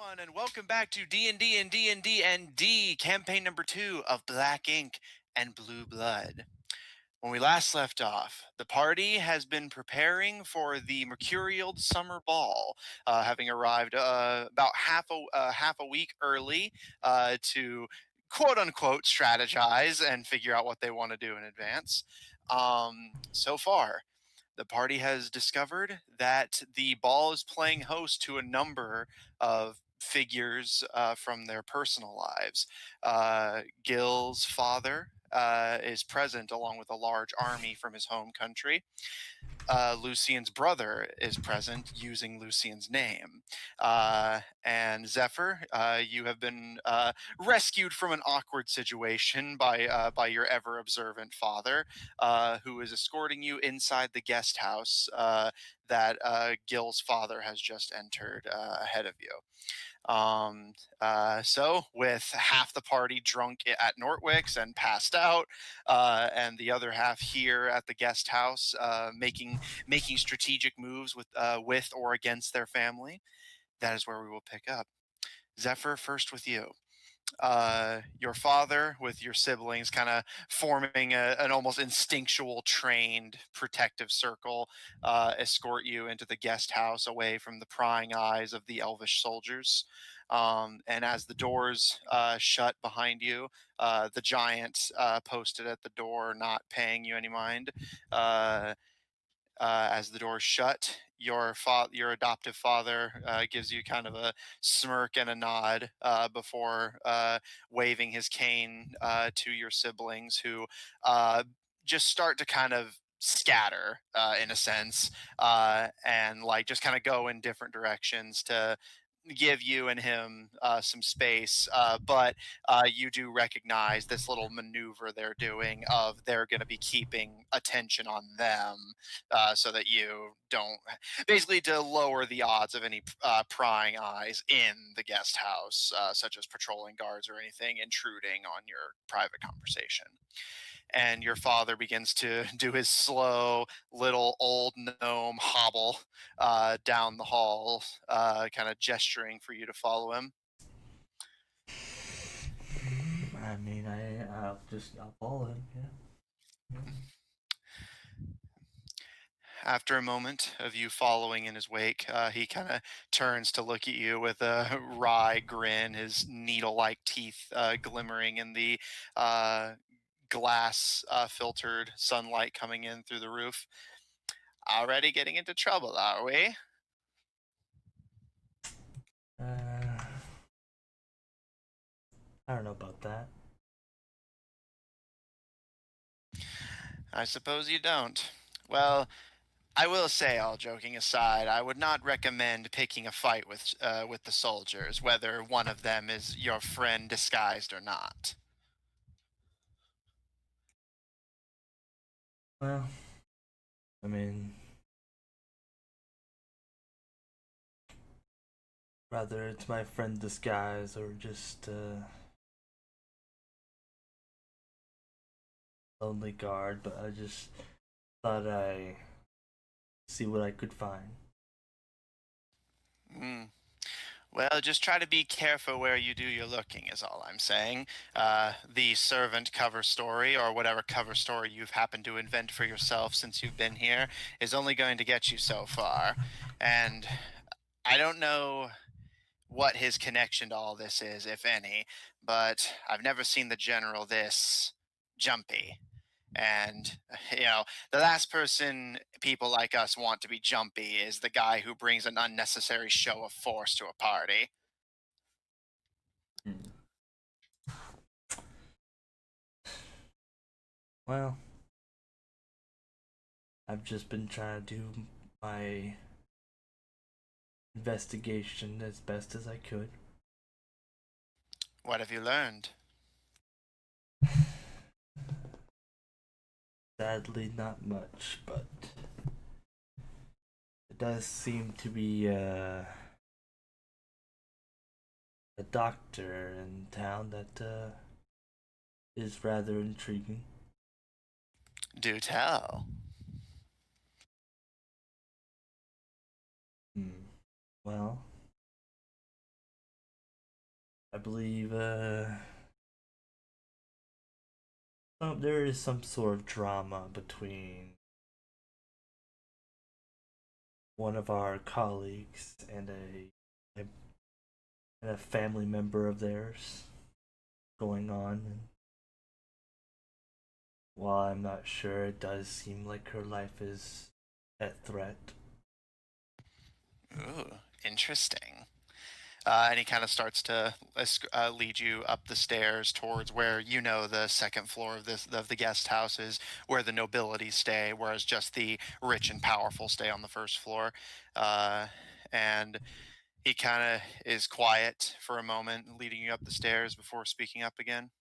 everyone, and welcome back to D&D&D&D&D campaign number 2 of Black Ink and Blue Blood. When we last left off, the party has been preparing for the Mercurial Summer Ball, having arrived about half a week early to quote unquote strategize and figure out what they want to do in advance. So far, the party has discovered that the ball is playing host to a number of figures from their personal lives. Gil's father is present along with a large army from his home country. Lucian's brother is present using Lucian's name. And Zephyr, you have been rescued from an awkward situation by your ever observant father, who is escorting you inside the guest house that Gil's father has just entered ahead of you. So with half the party drunk at Nortwick's and passed out, and the other half here at the guest house, making strategic moves with or against their family, that is where we will pick up. Zephyr, first with you. Your father with your siblings kind of forming an almost instinctual trained protective circle escort you into the guest house away from the prying eyes of the elvish soldiers. And as the doors shut behind you, the giant posted at the door, not paying you any mind. Uh, as the doors shut, your adoptive father gives you kind of a smirk and a nod before waving his cane to your siblings, who just start to kind of scatter in a sense, and like just kind of go in different directions to give you and him some space, but you do recognize this little maneuver they're doing of they're going to be keeping attention on them, so that you don't, basically to lower the odds of any prying eyes in the guest house, such as patrolling guards or anything intruding on your private conversation. And your father begins to do his slow little old gnome hobble down the hall, kind of gesturing for you to follow him. I mean, I'll follow him. Yeah. After a moment of you following in his wake, he kind of turns to look at you with a wry grin, his needle like teeth glimmering in the uh, glass filtered sunlight coming in through the roof. Already getting into trouble, are we? Uh, I don't know about that. I suppose you don't. Well, I will say, all joking aside, I would not recommend picking a fight with the soldiers, whether one of them is your friend disguised or not. Well, I mean, rather it's my friend disguise or just lonely guard, but I just thought I see what I could find. Mm. Well, just try to be careful where you do your looking, is all I'm saying. The servant cover story, or whatever cover story you've happened to invent for yourself since you've been here, is only going to get you so far. And I don't know what his connection to all this is, if any, but I've never seen the general this jumpy. And, the last person people like us want to be jumpy is the guy who brings an unnecessary show of force to a party. Hmm. Well, I've just been trying to do my investigation as best as I could. What have you learned? Sadly, not much, but it does seem to be a doctor in town that is rather intriguing. Do tell. Hmm. Well, I believe there is some sort of drama between one of our colleagues and a family member of theirs going on. And while I'm not sure, it does seem like her life is at threat. Ooh, interesting. And he kind of starts to lead you up the stairs towards where you know the second floor of the guest house is where the nobility stay, whereas just the rich and powerful stay on the first floor. Uh, and he kind of is quiet for a moment, leading you up the stairs before speaking up again.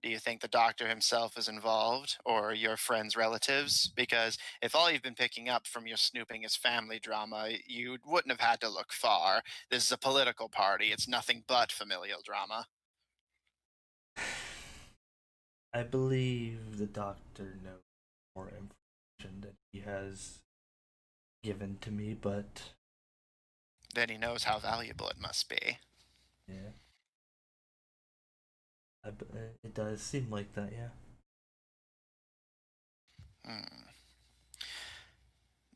Do you think the doctor himself is involved or your friends' relatives? Because if all you've been picking up from your snooping is family drama, you wouldn't have had to look far. This is a political party, it's nothing but familial drama. I believe the doctor knows more information than he has given to me, but Then he knows how valuable it must be. yeah, it does seem like that, yeah. Hmm.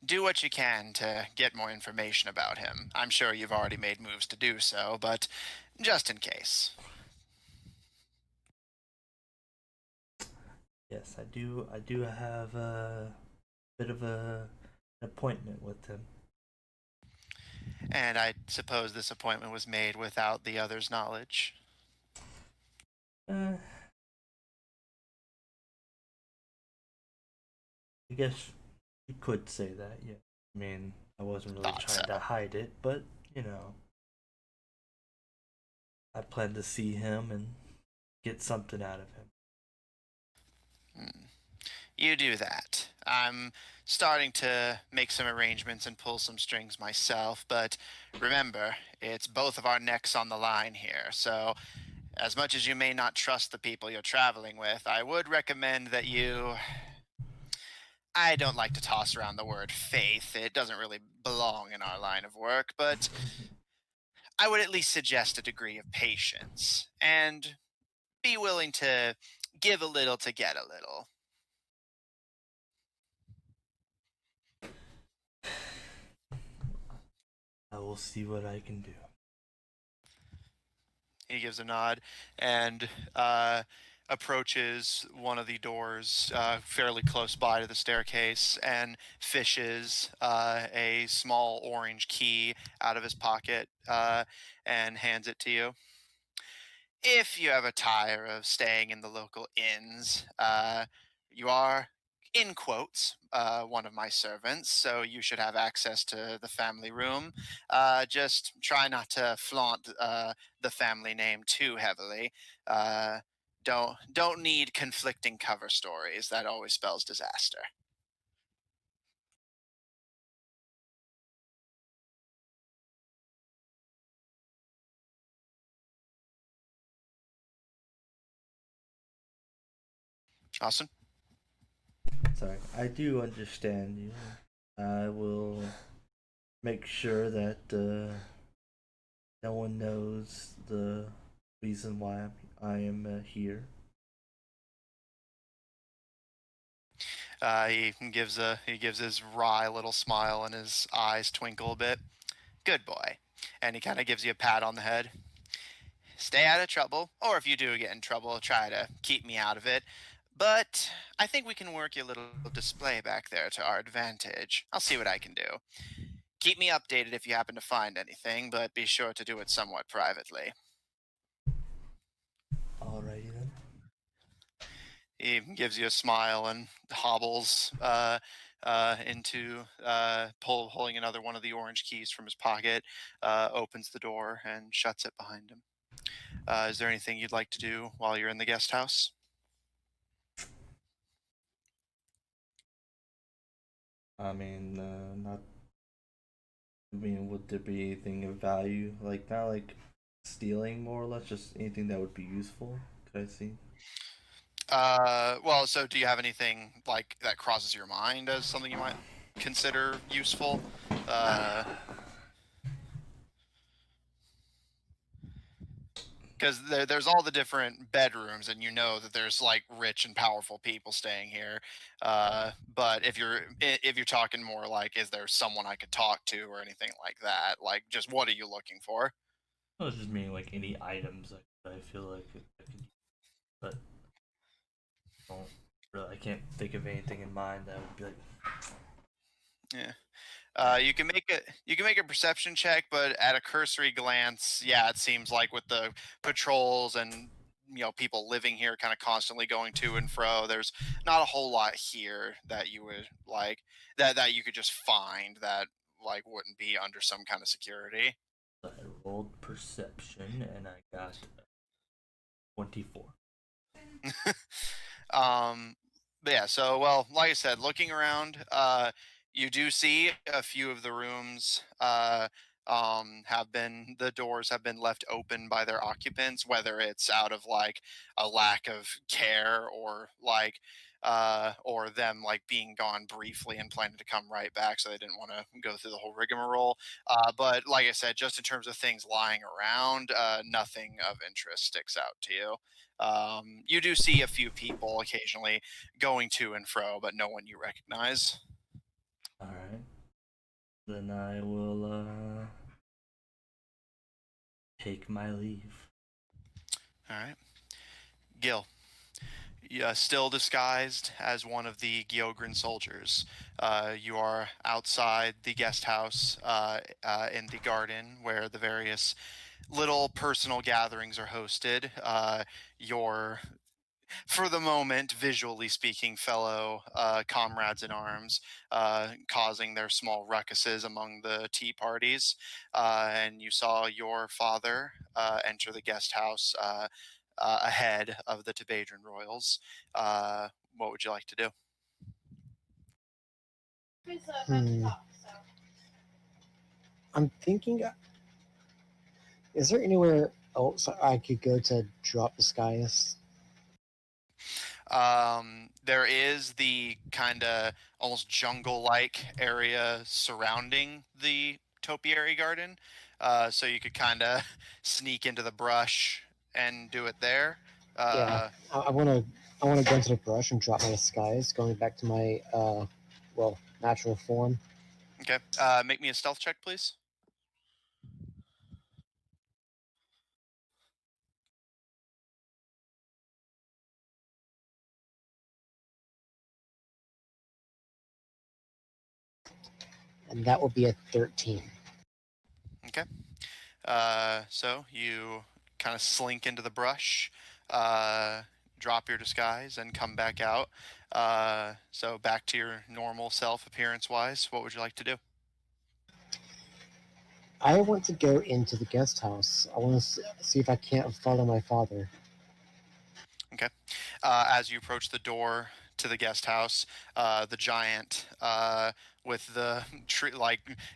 Do what you can to get more information about him. I'm sure you've already made moves to do so, but just in case. Yes, I do. I do have a bit of an appointment with him. And I suppose this appointment was made without the other's knowledge. Uh, I guess you could say that. Yeah. I mean, I wasn't really Thought so. trying to hide it, but you know, I plan to see him and get something out of him. Hmm. You do that. I'm starting to make some arrangements and pull some strings myself, but remember, it's both of our necks on the line here. So, as much as you may not trust the people you're traveling with, I would recommend that you. I don't like to toss around the word faith, it doesn't really belong in our line of work, but I would at least suggest a degree of patience and be willing to give a little to get a little. I will see what I can do. He gives a nod and approaches one of the doors fairly close by to the staircase and fishes a small orange key out of his pocket and hands it to you. If you ever tire of staying in the local inns, you are, in quotes, one of my servants, so you should have access to the family room. Just try not to flaunt the family name too heavily. Uh, don't need conflicting cover stories. That always spells disaster. Austin? Sorry, I do understand you. I will make sure that no one knows the reason why I am here. He gives his wry little smile and his eyes twinkle a bit. Good boy. And he kind of gives you a pat on the head. Stay out of trouble, or if you do get in trouble, try to keep me out of it. But I think we can work your little display back there to our advantage. I'll see what I can do. Keep me updated if you happen to find anything, but be sure to do it somewhat privately. Alrighty then. He gives you a smile and hobbles into pulling another one of the orange keys from his pocket, opens the door, and shuts it behind him. Is there anything you'd like to do while you're in the guest house? I mean, not. I mean, would there be anything of value? Like, not like stealing, more or less, just anything that would be useful? Could I see? Well, so do you have anything like that crosses your mind as something you might consider useful? Uh, because there's all the different bedrooms, and you know that there's like rich and powerful people staying here. But if you're talking more like, is there someone I could talk to or anything like that? Like, just what are you looking for? I was just meaning like any items like that I feel like I could, but don't really. I can't think of anything in mind that would be like. Yeah. You can make a perception check, but at a cursory glance, yeah, it seems like with the patrols and people living here, kind of constantly going to and fro. There's not a whole lot here that you would like that you could just find that like wouldn't be under some kind of security. I rolled perception and I got 24. um, but yeah, so well, like I said, looking around, you do see a few of the rooms have been the doors have been left open by their occupants, whether it's out of like a lack of care or them like being gone briefly and planning to come right back, so they didn't want to go through the whole rigmarole. But like I said, just in terms of things lying around, nothing of interest sticks out to you. You do see a few people occasionally going to and fro, but no one you recognize. All right, then I will take my leave. All right. Gil, yeah, still disguised as one of the Gyogran soldiers. You are outside the guest house in the garden where the various little personal gatherings are hosted. Your for the moment, visually speaking, fellow comrades in arms, causing their small ruckuses among the tea parties. And you saw your father enter the guest house ahead of the Tibadran royals. What would you like to do? Hmm. I'm thinking, is there anywhere else I could go to drop the skies? There is the kind of almost jungle-like area surrounding the topiary garden, so you could kind of sneak into the brush and do it there. Yeah, Uh, I want to. I want to go into the brush and drop my disguise, going back to my well, natural form. okay, make me a stealth check, please. And that will be a 13. Okay, so you kind of slink into the brush, drop your disguise, and come back out. So back to your normal self appearance-wise. What would you like to do? I want to go into the guest house. I want to see if I can't follow my father. Okay. As you approach the door to the guest house, the giant with the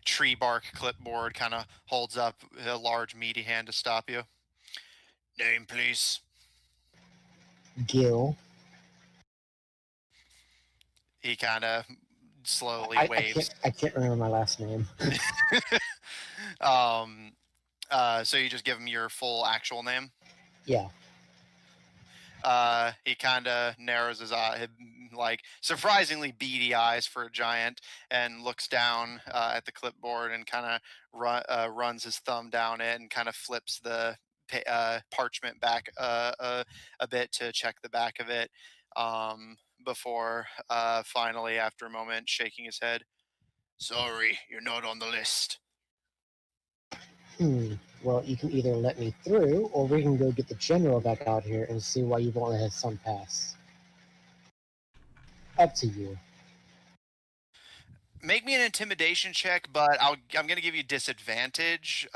tree bark clipboard kind of holds up a large meaty hand to stop you. Name, please. Gil. He kind of slowly I can't. waves. I can't remember my last name. um. So you just give him your full actual name. Yeah. He kind of narrows his eye, like surprisingly beady eyes for a giant, and looks down at the clipboard and kind of runs his thumb down it and kind of flips the parchment back a bit to check the back of it before finally, after a moment, shaking his head. Sorry, you're not on the list. Hmm. Well, you can either let me through, or we can go get the general back out here and see why you won't let his son pass. Up to you. Make me an intimidation check, but I'm going to give you disadvantage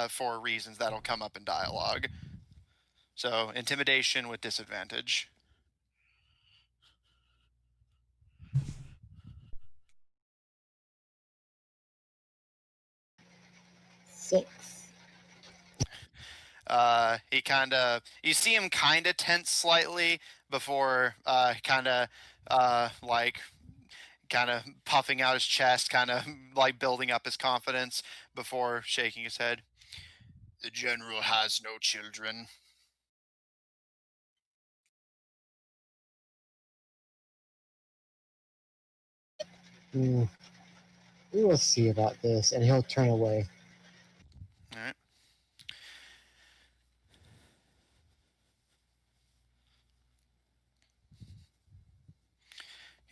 for reasons that'll come up in dialogue. So intimidation with disadvantage. 6. He kind of you see him kind of tense slightly before like kind of puffing out his chest, kind of like building up his confidence before shaking his head. The general has no children. Hmm, we will see about this, and he'll turn away. All right.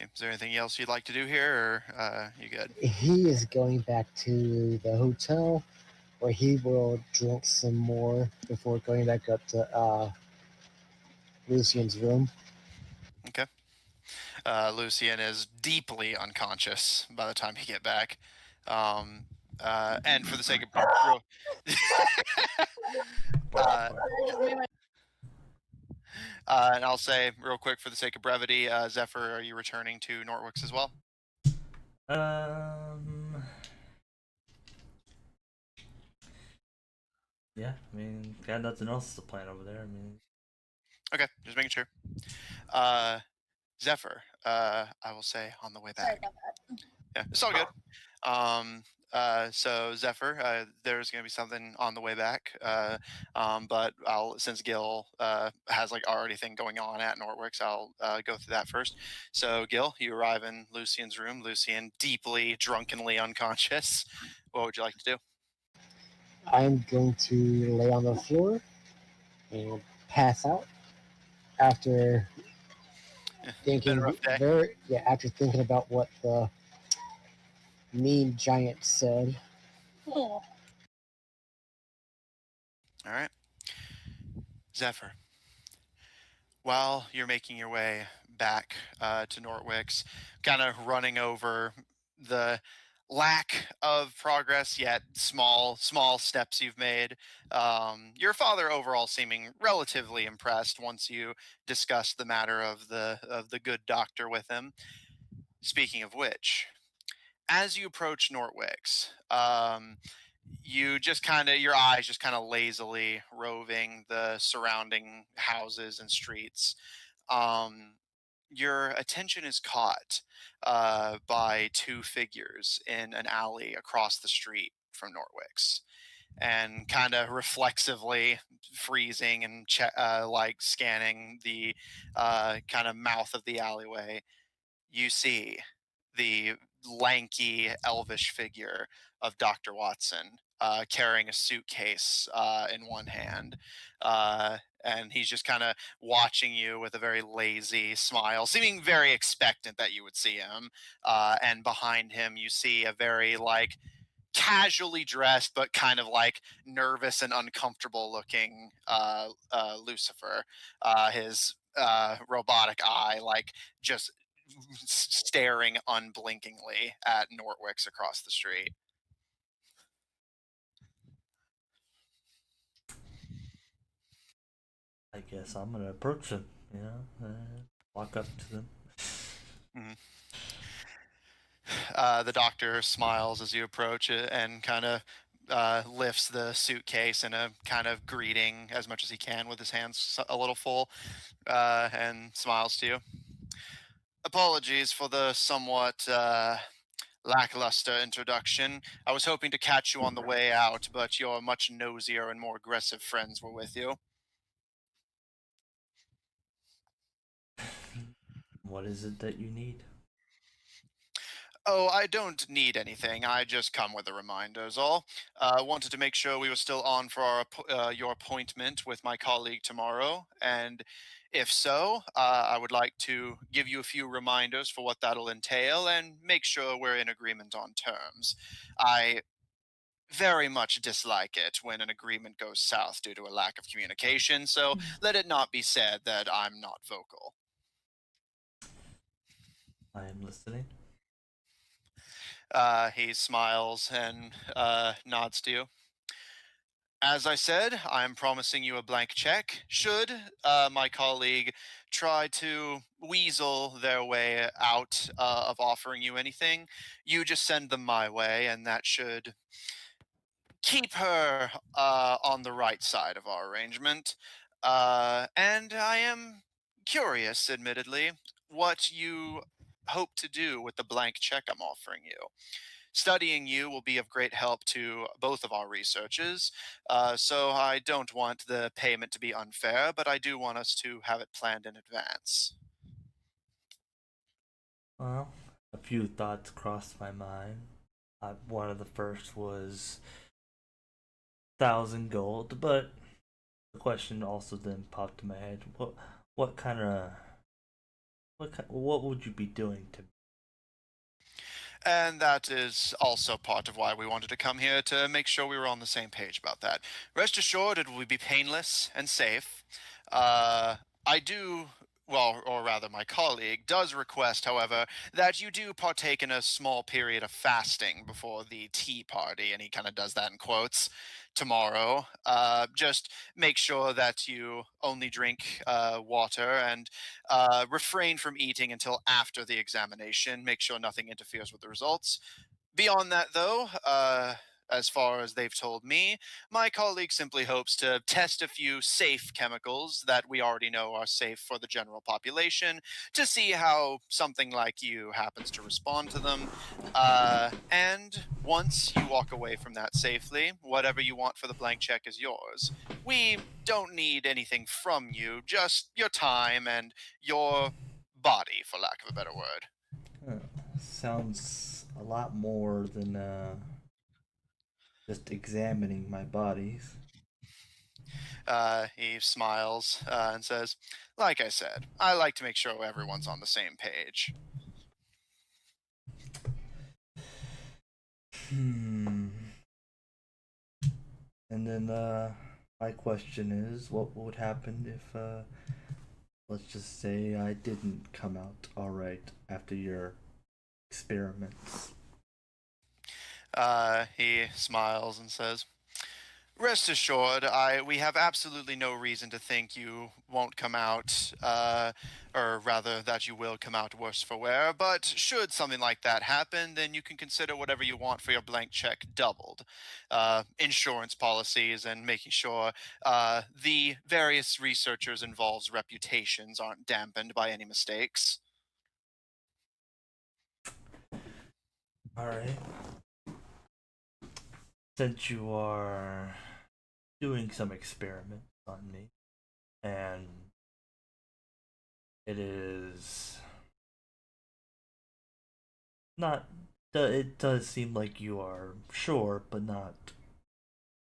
Okay, is there anything else you'd like to do here, or you good? He is going back to the hotel, where he will drink some more before going back up to Lucian's room. Okay. Lucian is deeply unconscious by the time you get back. And for the sake of real, uh, and I'll say real quick for the sake of brevity, Zephyr, are you returning to Nortwicks as well? Yeah, I mean, got nothing else to plan over there. I mean, Okay, just making sure. Zephyr, I will say on the way back. Sorry about that. Yeah, it's all good. So Zephyr, there's going to be something on the way back. But since Gil has like already thing going on at Nortwicks, I'll go through that first. So Gil, you arrive in Lucian's room. Lucian, deeply, drunkenly unconscious. What would you like to do? I'm going to lay on the floor and pass out after Been a thinking rough day. after thinking about what the mean giant said. Oh, All right, Zephyr. While you're making your way back to Nortwicks, kind of running over the lack of progress yet small steps you've made, your father overall seeming relatively impressed once you discussed the matter of the good doctor with him. Speaking of which, as you approach Nortwicks, you just kind of your eyes just kind of lazily roving the surrounding houses and streets. um, your attention is caught by two figures in an alley across the street from Nortwicks, and kind of reflexively freezing and like scanning the kind of mouth of the alleyway. You see the lanky, elvish figure of Dr. Wattson carrying a suitcase in one hand. And he's just kind of watching you with a very lazy smile, seeming very expectant that you would see him. And behind him, you see a very like casually dressed, but kind of like nervous and uncomfortable looking Lucifer. His robotic eye, like just staring unblinkingly at Nortwicks across the street. I guess I'm gonna approach them. You know, walk up to them. Mhm. The doctor smiles as you approach it and kind of lifts the suitcase in a kind of greeting as much as he can with his hands a little full, and smiles to you. Apologies for the somewhat lackluster introduction. I was hoping to catch you on the way out, but your much nosier and more aggressive friends were with you. What is it that you need? Oh, I don't need anything. I just come with a reminder, is all. Wanted to make sure we were still on for your appointment with my colleague tomorrow, and if so, I would like to give you a few reminders for what that'll entail and make sure we're in agreement on terms. I very much dislike it when an agreement goes south due to a lack of communication, so let it not be said that I'm not vocal. I am listening. He smiles and nods to you. As I said, I'm promising you a blank check. Should my colleague try to weasel their way out of offering you anything, you just send them my way, and that should keep her on the right side of our arrangement. And I am curious, admittedly, what you hope to do with the blank check I'm offering you. Studying you will be of great help to both of our researches, so I don't want the payment to be unfair, but I do want us to have it planned in advance. Well, few thoughts crossed my mind. One of the first was 1,000 gold, but the question also then popped in my head: what kind of what would you be doing to me? And that is also part of why we wanted to come here, to make sure we were on the same page about that. Rest assured, it will be painless and safe. I do, well, or rather, my colleague does request, however, that you do partake in a small period of fasting before the tea party, and he kind of does that in quotes, tomorrow. Just make sure that you only drink water and refrain from eating until after the examination. Make sure nothing interferes with the results. Beyond that, though, as far as they've told me, my colleague simply hopes to test a few safe chemicals that we already know are safe for the general population to see how something like you happens to respond to them. And once you walk away from that safely, whatever you want for the blank check is yours. We don't need anything from you, just your time and your body, for lack of a better word. Sounds a lot more than just examining my bodies. He smiles and says, like I said, I like to make sure everyone's on the same page. Hmm. And then my question is, what would happen if let's just say I didn't come out all right after your experiments? He smiles and says, rest assured, we have absolutely no reason to think you won't come out, or rather that you will come out worse for wear. But should something like that happen, then you can consider whatever you want for your blank check doubled. Insurance policies and making sure the various researchers involved's reputations aren't dampened by any mistakes. All right. Since you are doing some experiments on me, and it is not, it does seem like you are sure, but not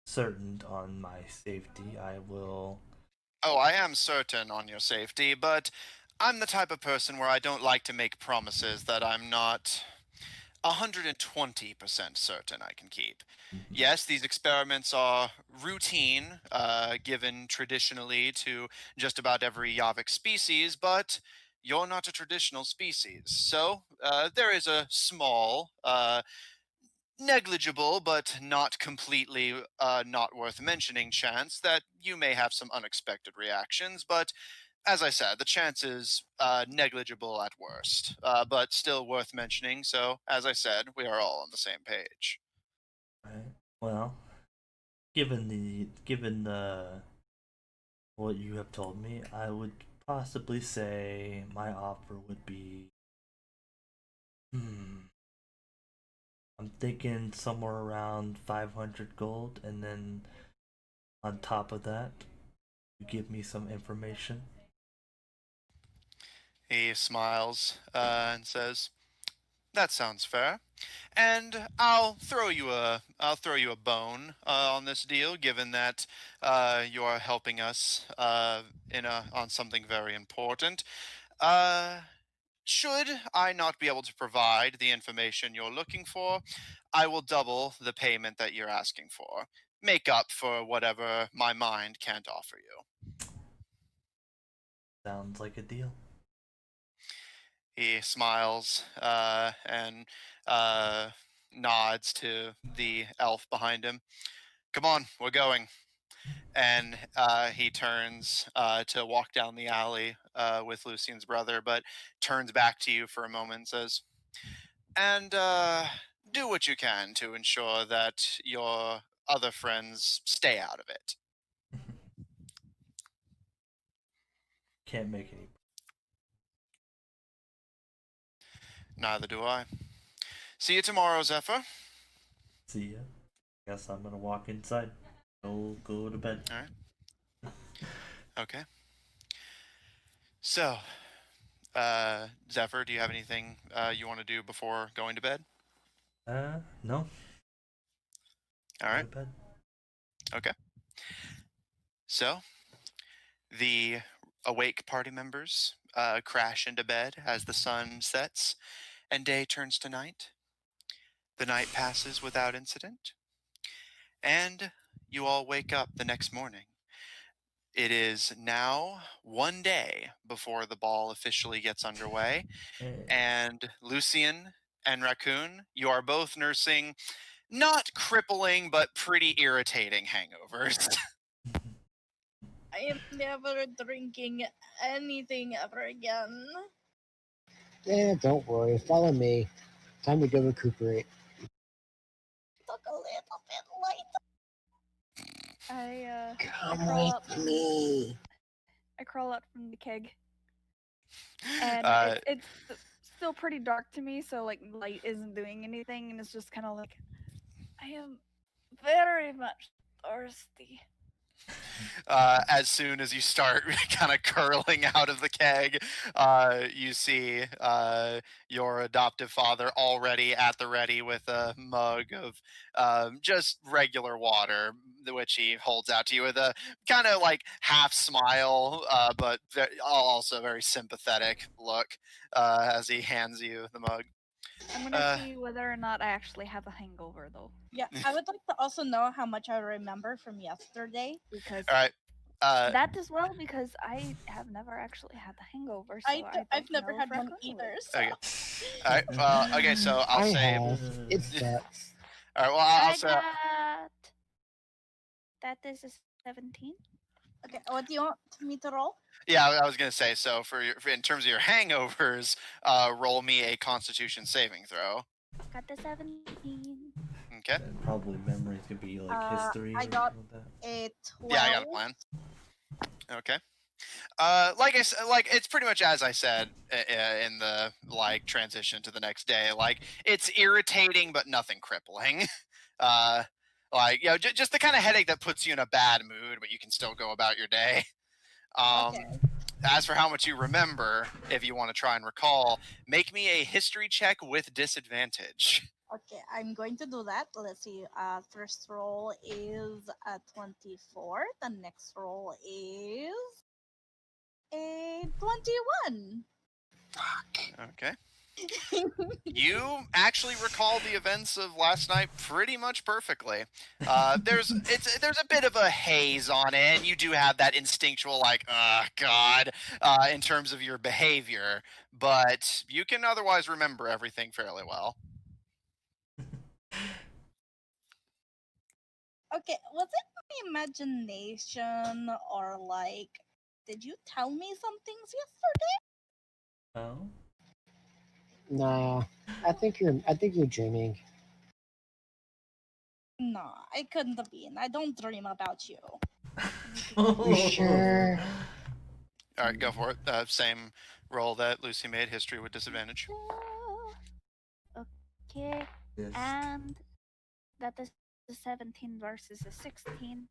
certain on my safety. I will. Oh, I am certain on your safety, but I'm the type of person where I don't like to make promises that I'm not 120% certain I can keep. Mhm. Yes, these experiments are routine, given traditionally to just about every Yavik species, but you're not a traditional species. So there is a small, negligible, but not completely not worth mentioning chance that you may have some unexpected reactions. But as I said, the chance is negligible at worst, but still worth mentioning. So, as I said, we are all on the same page. Right. Well, given the what you have told me, I would possibly say my offer would be. Hmm. I'm thinking somewhere around 500 gold, and then on top of that, you give me some information. He smiles and says, "That sounds fair." And I'll throw you a bone on this deal, given that you are helping us on something very important. Uh, Should I not be able to provide the information you're looking for, I will double the payment that you're asking for. Make up for whatever my mind can't offer you. Sounds like a deal. He smiles and uh, nods to the elf behind him. Come on, we're going. And he turns to walk down the alley with Lucian's brother, but turns back to you for a moment and says, and do what you can to ensure that your other friends stay out of it. Can't make any. Neither do I. See you tomorrow, Zephyr. See ya. Guess I'm gonna walk inside. Go to bed. All right. Okay. So, Zephyr, do you have anything you want to do before going to bed? No. All Go right. to bed. Okay. So the awake party members crash into bed as the sun sets and day turns to night. The night passes without incident, and you all wake up the next morning. It is now one day before the ball officially gets underway, Hey. and Lucian and Raccoon, you are both nursing not crippling but pretty irritating hangovers. I am never drinking anything ever again. Don't worry. Follow me. Time to go recuperate. Took a little bit late. I Come crawl up. with me. I crawl out from the keg, and Uh, it's still pretty dark to me, so like light isn't doing anything, and it's just kind of like I am very much thirsty. as soon as you start kind of curling out of the keg, you see your adoptive father already at the ready with a mug of just regular water, which he holds out to you with a kind of like half smile, but also very sympathetic look as he hands you the mug. I'm gonna see whether or not I actually have a hangover though, Yeah, I would like to also know how much I remember from yesterday. because All right. that as well, because I have never actually had the hangover, so I've never know had if one Raccoon either. would. So. Okay. All right. Well, okay. So I'll I say. have. It sucks. All right. Well, I I'll say. got that is a 17. Okay, what do you want me to roll? Yeah, I was gonna say. So in terms of your hangovers, roll me a Constitution saving throw. Got the 17. Okay. And probably memories could be like history I or got something like that. a 12. Yeah, I got a plan. Okay. Like I said, like it's pretty much as I said in the like transition to the next day. Like it's irritating, but nothing crippling. uh, like just the kind of headache that puts you in a bad mood, but you can still go about your day. Okay. As for how much you remember, if you want to try and recall, make me a history check with disadvantage. Okay, I'm going to do that. Let's see. First roll is a 24. The next roll is a 21. Okay. You actually recall the events of last night pretty much perfectly. There's a bit of a haze on it, and you do have that instinctual like, God, in terms of your behavior, but you can otherwise remember everything fairly well. Okay, was it my imagination or like, did you tell me some things yesterday? Oh. Nah, I think you're dreaming. No, I couldn't have been. I don't dream about you. You sure? All right, go for it. Same roll that Lucy made, history with disadvantage. Okay, Yes. and that is a 17 versus a 16.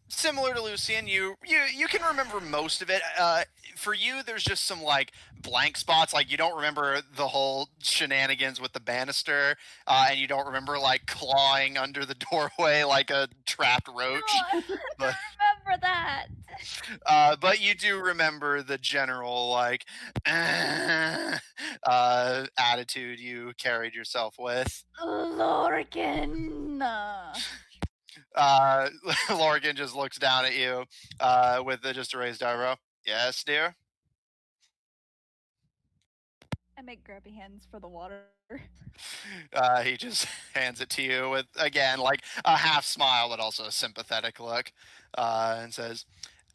Similar to Lucian, you can remember most of it. For you, there's just some like blank spots. Like you don't remember the whole shenanigans with the banister, and you don't remember like clawing under the doorway like a trapped roach. No, I remember that. But you do remember the general like attitude you carried yourself with. Lorcan. Lorgan just looks down at you with just a raised eyebrow. Yes, dear. I make grabby hands for the water. He just hands it to you with again like a half smile, but also a sympathetic look, and says,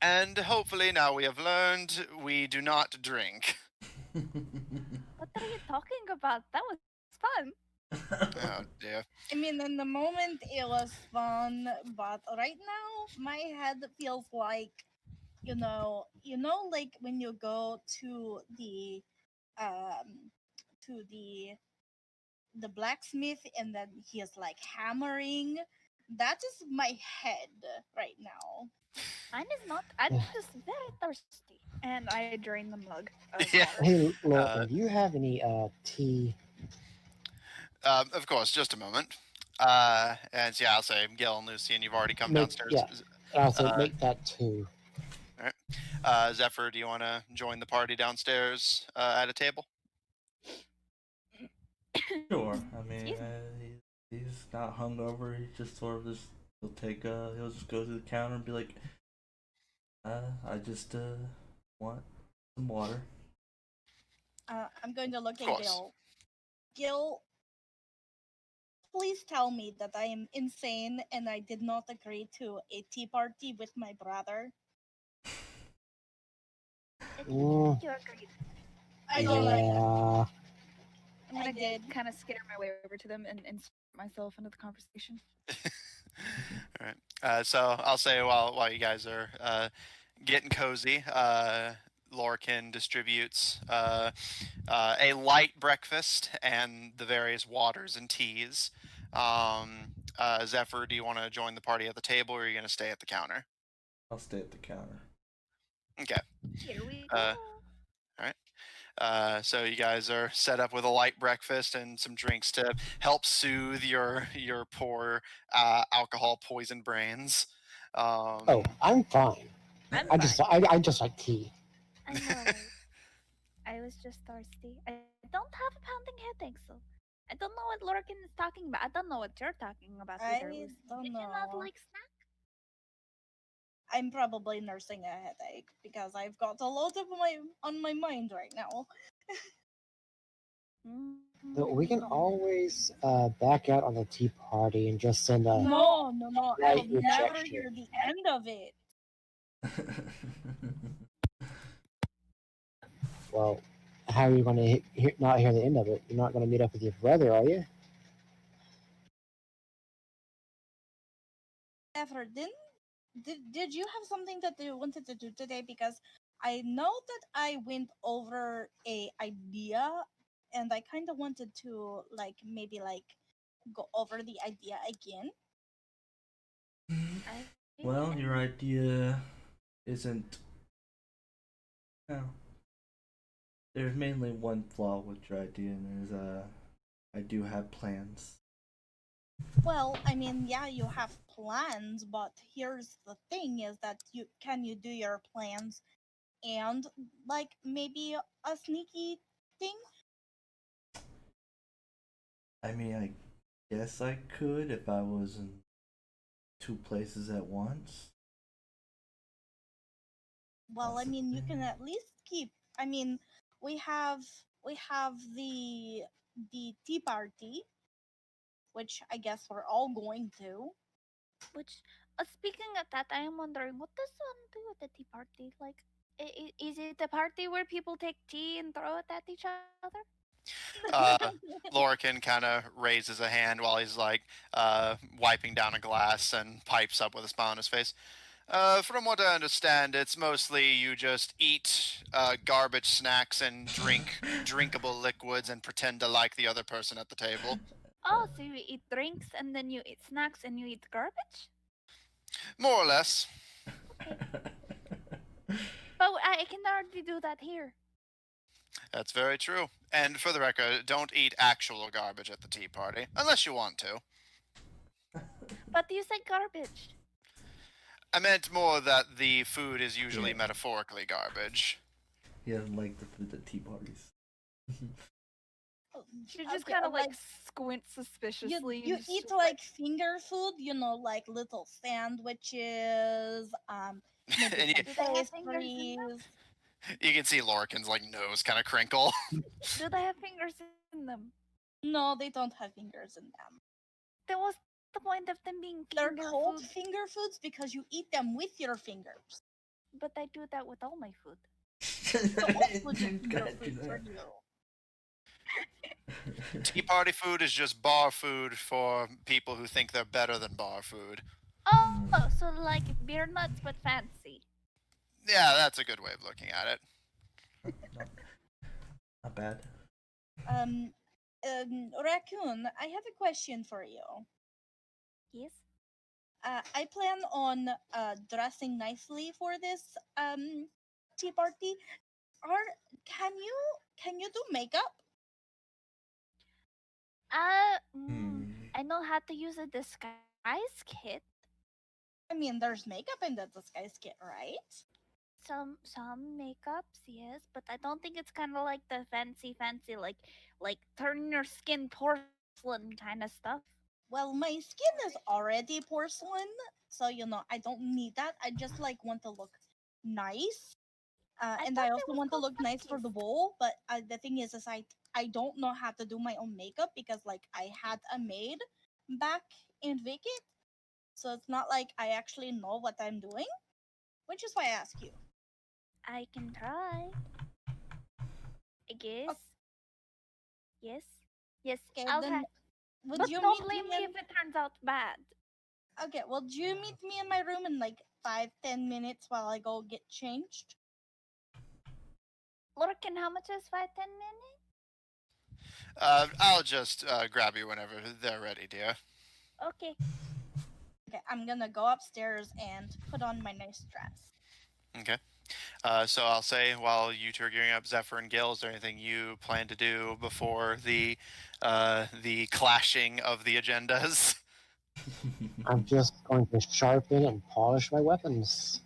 "And hopefully now we have learned we do not drink." What are you talking about? That was fun. Oh dear. I mean, in the moment it was fun, but right now my head feels like, like when you go to um, the blacksmith and then he is like hammering That is my head right now. Mine is not. I'm just very thirsty, and I drain the mug of Yeah. water. Hey, Lorcan, do you have any tea? Of course, just a moment. And yeah, I'll say, Gil and Lucian, you've already come downstairs. Yeah, I'll say Uh, make that too. all right. Zephyr, do you want to join the party downstairs at a table? Sure. I mean, Excuse me. he's not hungover. He just sort of just he'll just go to the counter and be like, I just want some water. I'm going to look Of at course. Gil. Gil, please tell me that I am insane and I did not agree to a tea party with my brother. I think Mm, you agreed. I don't like that. yeah. I'm I gonna did. kind of skitter my way over to them and insert myself into the conversation. All right. So I'll say while you guys are getting cozy, Lorcan distributes a light breakfast and the various waters and teas. Zephyr, do you want to join the party at the table, or are you going to stay at the counter? I'll stay at the counter. Okay. Here we go. All right. So you guys are set up with a light breakfast and some drinks to help soothe your poor alcohol poisoned brains. Oh, I'm fine. I'm I fine. just like tea. I'm alright. I was just thirsty. I don't have a pounding headache, so I don't know what Lorcan is talking about. I don't know what you're talking about either, I Lucy. don't Did you not know. like snack? I'm probably nursing a headache because I've got a lot of on my mind right now. But we can always back out on the tea party and just send a No, I'll light never rejection. hear the end of it. Well, how are you going to not hear the end of it? You're not going to meet up with your brother, are you? Ever did you have something that you wanted to do today? Because I know that I went over a idea and I kind of wanted to maybe go over the idea again. Well, your idea isn't. No. There's mainly one flaw with your idea, and is I do have plans. Well, I mean, yeah, you have plans, but here's the thing: is that you do your plans and maybe a sneaky thing? I mean, I guess I could if I was in two places at once. Well, I mean, you can Possibly. at least keep. I mean, we have the tea party, which I guess we're all going to. Which, speaking of that, I am wondering what does one do at the tea party? Like, is it a party where people take tea and throw it at each other? Lorcan kind of raises a hand while he's wiping down a glass and pipes up with a smile on his face. From what I understand, it's mostly you just eat garbage snacks and drink drinkable liquids and pretend to like the other person at the table. Oh, so you eat drinks and then you eat snacks and you eat garbage? More or less. Okay. But I can already do that here. That's very true. And for the record, don't eat actual garbage at the tea party, unless you want to. But you said garbage. I meant more that the food is usually Yeah. metaphorically garbage. He doesn't like the food at tea parties. She just Okay, kind of like squints suspiciously. you and eat just, finger food, like little sandwiches, maybe And some Do they have fingers in them? pastries. you can see Lorcan's nose kind of crinkle. Do they have fingers in them? No, they don't have fingers in them. Then what's the point of them being They're finger called food? finger foods because you eat them with your fingers. But I do that with all my food. So all food You is finger gotta do food for that. you. Tea party food is just bar food for people who think they're better than bar food. Oh, so like beer nuts but fancy. Yeah, that's a good way of looking at it. Not bad. Raccoon, I have a question for you. Yes? I plan on dressing nicely for this tea party. Are can you do makeup? Hmm. I know how to use a disguise kit. I mean, there's makeup in the disguise kit, right? Some makeups, yes, but I don't think it's kind of like the fancy like turn your skin porcelain kind of stuff. Well, my skin is already porcelain, so I don't need that. I just like want to look nice, I and thought I it also was want to called look nice for the Sunkist. bowl. But the thing is I don't know how to do my own makeup because like I had a maid back in Vicket, so it's not like I actually know what I'm doing, which is why I ask you. I can try. I guess. Yes. Yes, Okay, I'll try. then would But you don't meet blame me me in? if it turns out bad. Okay, well, do you meet me in my room in like 5-10 minutes while I go get changed? Lurkin, how much is 5-10 minutes? I'll just grab you whenever they're ready, dear. Okay. Okay, I'm gonna go upstairs and put on my nice dress. Okay. So I'll say while you two are gearing up, Zephyr and Gil, is there anything you plan to do before the clashing of the agendas? I'm just going to sharpen and polish my weapons.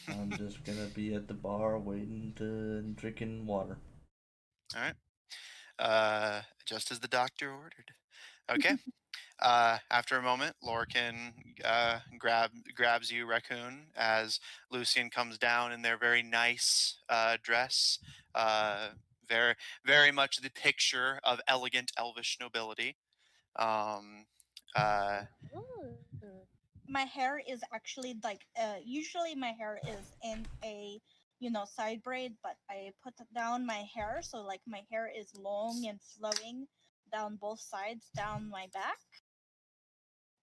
I'm just gonna be at the bar waiting to drinking water. All right. Just as the doctor ordered. Okay. After a moment, Lorcan grabs you, Raccoon, as Lucian comes down in their very nice dress. Uh, very, very much the picture of elegant elvish nobility. Um, uh, Ooh. My hair is actually like usually my hair is in a side braid, but I put down my hair so like my hair is long and flowing down both sides down my back,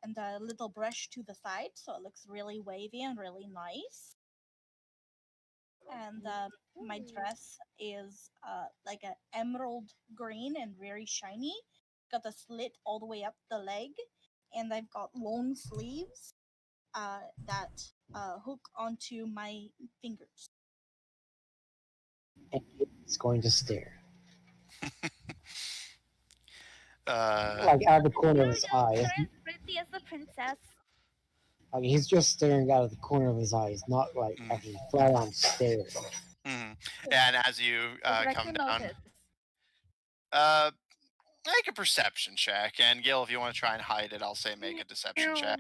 and a little brush to the side so it looks really wavy and really nice. And my Ooh. dress is like an emerald green and very shiny. Got a slit all the way up the leg, and I've got long sleeves that hook onto my fingers. And he's going to stare. uh, Like out of the Are corner of you his eye. as pretty as the princess? Like he's just staring out of the corner of his eyes, not like mm, actually flat on staring. mm. And as you Does come Raccoon down, notice? uh, make a perception check. And Gil, if you want to try and hide it, I'll say make a deception check.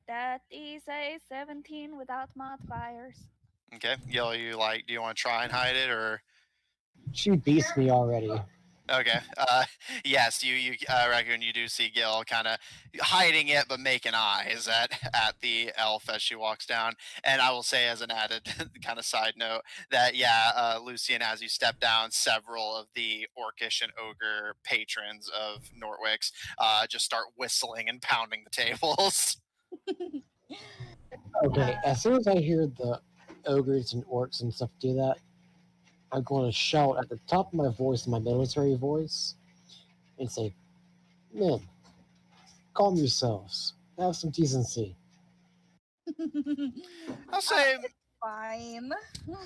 That is a 17 without modifiers. Okay, Gil, do you want to try and hide it or? She beats me already. Okay. Yes, Raccoon, you do see Gil kind of hiding it, but making eyes at the elf as she walks down. And I will say, as an added kind of side note, that yeah, Lucian, as you step down, several of the orcish and ogre patrons of Nortwicks just start whistling and pounding the tables. Okay, as soon as I hear the ogres and orcs and stuff do that, I'm going to shout at the top of my voice in my military voice and say, "Men, calm yourselves. Have some decency." I'll say, Fine. You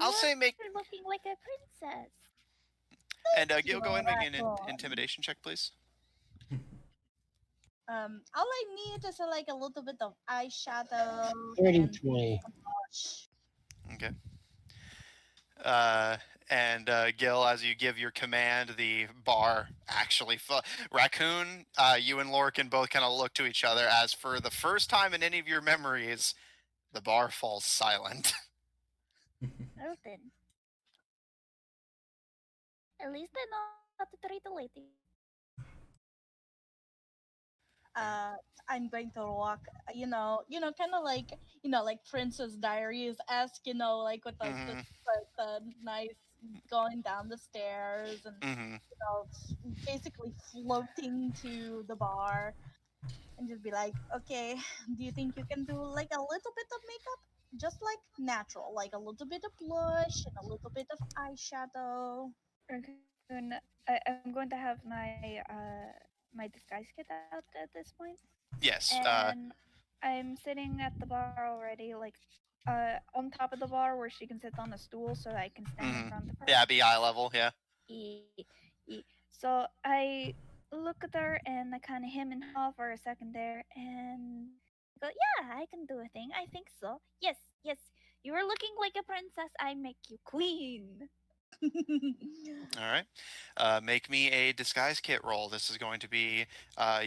I'll are say make looking like a princess. and Thank Gil, you, go ahead and make me an Raccoon. intimidation check, please. All I need is like a little bit of eyeshadow 30, and 20. blush. Okay. Uh, and Gil, as you give your command, the bar actually Raccoon, you and Lorcan both kind of look to each other as for the first time in any of your memories, the bar falls silent. Oh, then. At least I know how to treat a lady. uh I'm going to walk, kind of like, like Princess Diaries esque, like with like Mm-hmm. the nice going down the stairs and Mm-hmm. basically floating to the bar and just be like, okay, do you think you can do like a little bit of makeup? Just like natural, like a little bit of blush and a little bit of eyeshadow. Raccoon, I'm going to have my disguise kit out at this point. Yes. And I'm sitting at the bar already, like on top of the bar where she can sit on a stool so that I can stand in front of her. Yeah, be eye level. Yeah. E- So I look at her and I kind of hem and haw for a second there and go, yeah, I can do a thing. I think so. Yes, yes. You are looking like a princess. I make you queen. All right. Make me a disguise kit roll. This is going to be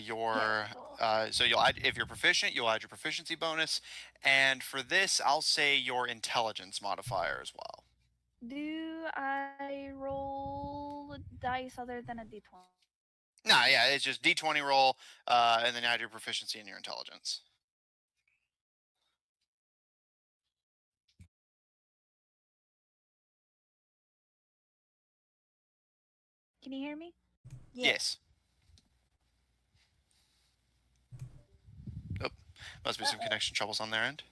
your. So you'll add, if you're proficient, you'll add your proficiency bonus, and for this, I'll say your intelligence modifier as well. Do I roll dice other than a d20? Nah, yeah, it's just D20 roll, and then add your proficiency and your intelligence. Can you hear me? Yes. Oh, must be some connection troubles on their end.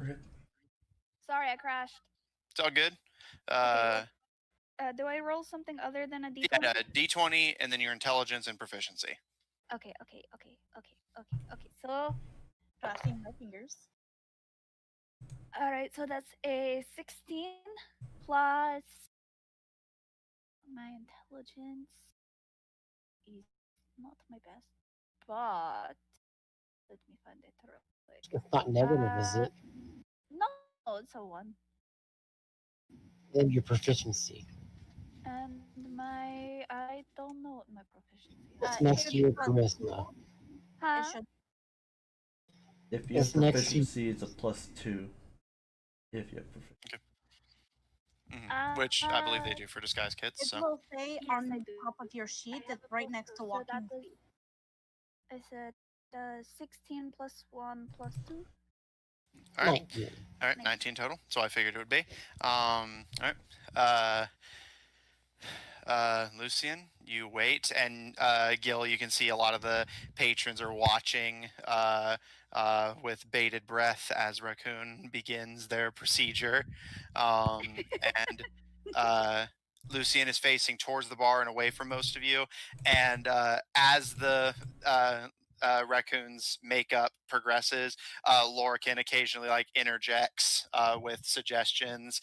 Rip. Sorry, I crashed. It's all good. Okay, do I roll something other than a d20? Yeah, D20 and then your intelligence and proficiency. Okay. So, Crossing my fingers. all right. So that's a 16 plus my intelligence is not my best, but let me find it real quick. It's not negative, is it? No, it's a 1. Then your proficiency. And I don't know what my proficiency is. It's It next should to be your plus charisma. two. Huh? It should. If you have It's next to- proficiency, it's a +2. If you have proficiency. Which I believe they do for disguise kits. It So will say Yes, on I the do. top of your sheet I that's have right both next to those, so walking that is, speed. I said 16 plus 1 plus 2. all right, 19. all right, 19 total. So I figured it would be. All right. Lucian, you wait, and Gil, you can see a lot of the patrons are watching with bated breath as Raccoon begins their procedure. And Lucian is facing towards the bar and away from most of you. And as the Raccoon's makeup progresses, Lorcan occasionally like interjects with suggestions,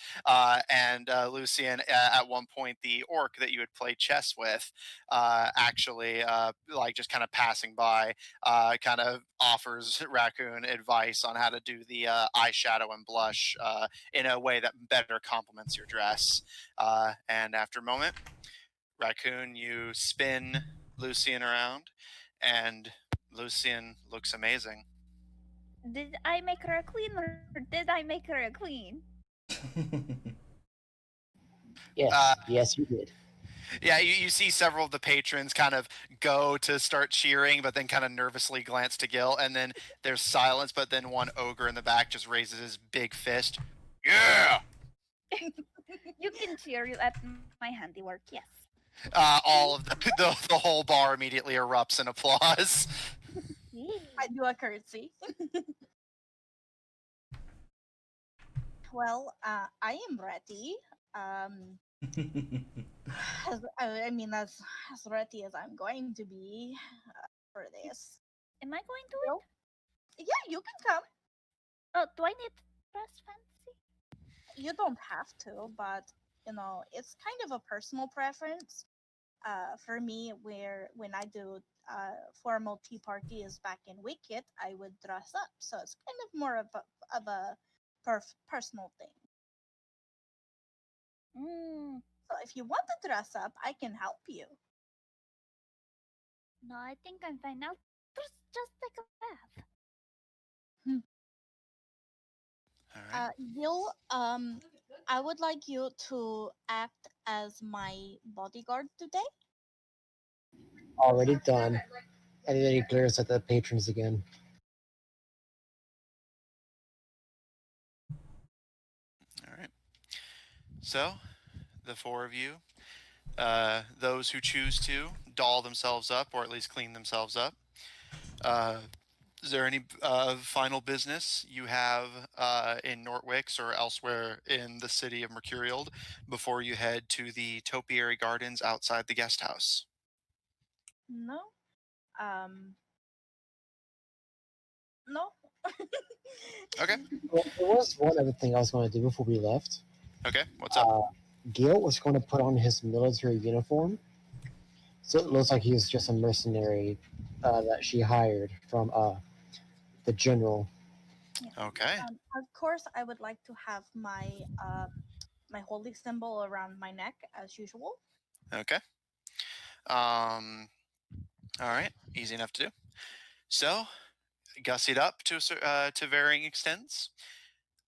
and Lucian, at one point, the orc that you had played chess with, actually, like just kind of passing by, kind of offers Raccoon advice on how to do the eyeshadow and blush in a way that better complements your dress. And after a moment, Raccoon, you spin Lucian around, and Lucian looks amazing. Did I make her a queen or did I make her a queen? Yes, yes, you did. Yeah, you see several of the patrons kind of go to start cheering, but then kind of nervously glance to Gil, and then there's silence, but then one ogre in the back just raises his big fist. Yeah! You can cheer at my handiwork, yes. All of the whole bar immediately erupts in applause. I do a curtsy. Well, I am ready. I mean, as ready as I'm going to be for this. Am I going to Well, yeah, you can come. Oh, do I need to dress fancy? You don't have to, but it's kind of a personal preference. For me, where when I do formal tea parties back in Wicked, I would dress up. So it's kind of more of a personal thing. Mm, So if you want to dress up, I can help you. no, I think I'm fine. I'll just take a bath. All right. Gil, I would like you to act as my bodyguard today. Already done. And then he glares at the patrons again. All right. So, the four of you, those who choose to doll themselves up or at least clean themselves up, Is there any final business you have in Nortwicks or elsewhere in the city of Mercurial before you head to the topiary gardens outside the guest house? No. Um. No. Okay. Well, there was one other thing I was going to do before we left. Okay. What's up? Gil was going to put on his military uniform, so it looks like he's just a mercenary that she hired from the general. Okay. Of course, I would like to have my holy symbol around my neck as usual. Okay. All right. Easy enough to do. So, gussied up to varying extents,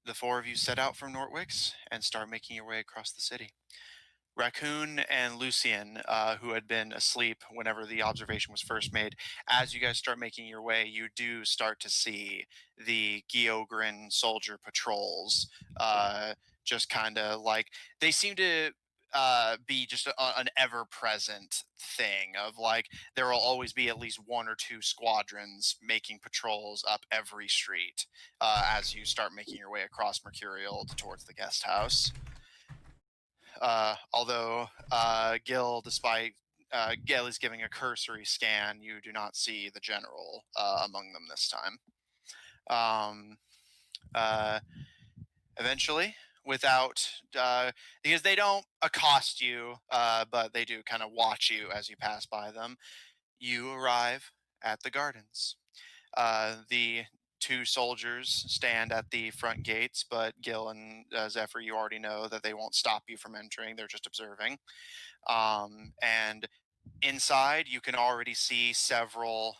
the four of you set out from Nortwicks and start making your way across the city. Raccoon and Lucian, who had been asleep whenever the observation was first made, as you guys start making your way, you do start to see the Geogrin soldier patrols just kind of like they seem to be just an ever present thing of like there will always be at least one or two squadrons making patrols up every street as you start making your way across Mercurial towards the guest house. Although Gil, despite Gil is giving a cursory scan, you do not see the general among them this time. Eventually, without because they don't accost you, but they do kind of watch you as you pass by them. You arrive at the gardens. The two soldiers stand at the front gates, but Gil and Zephyr, you already know that they won't stop you from entering. They're just observing. And inside, you can already see several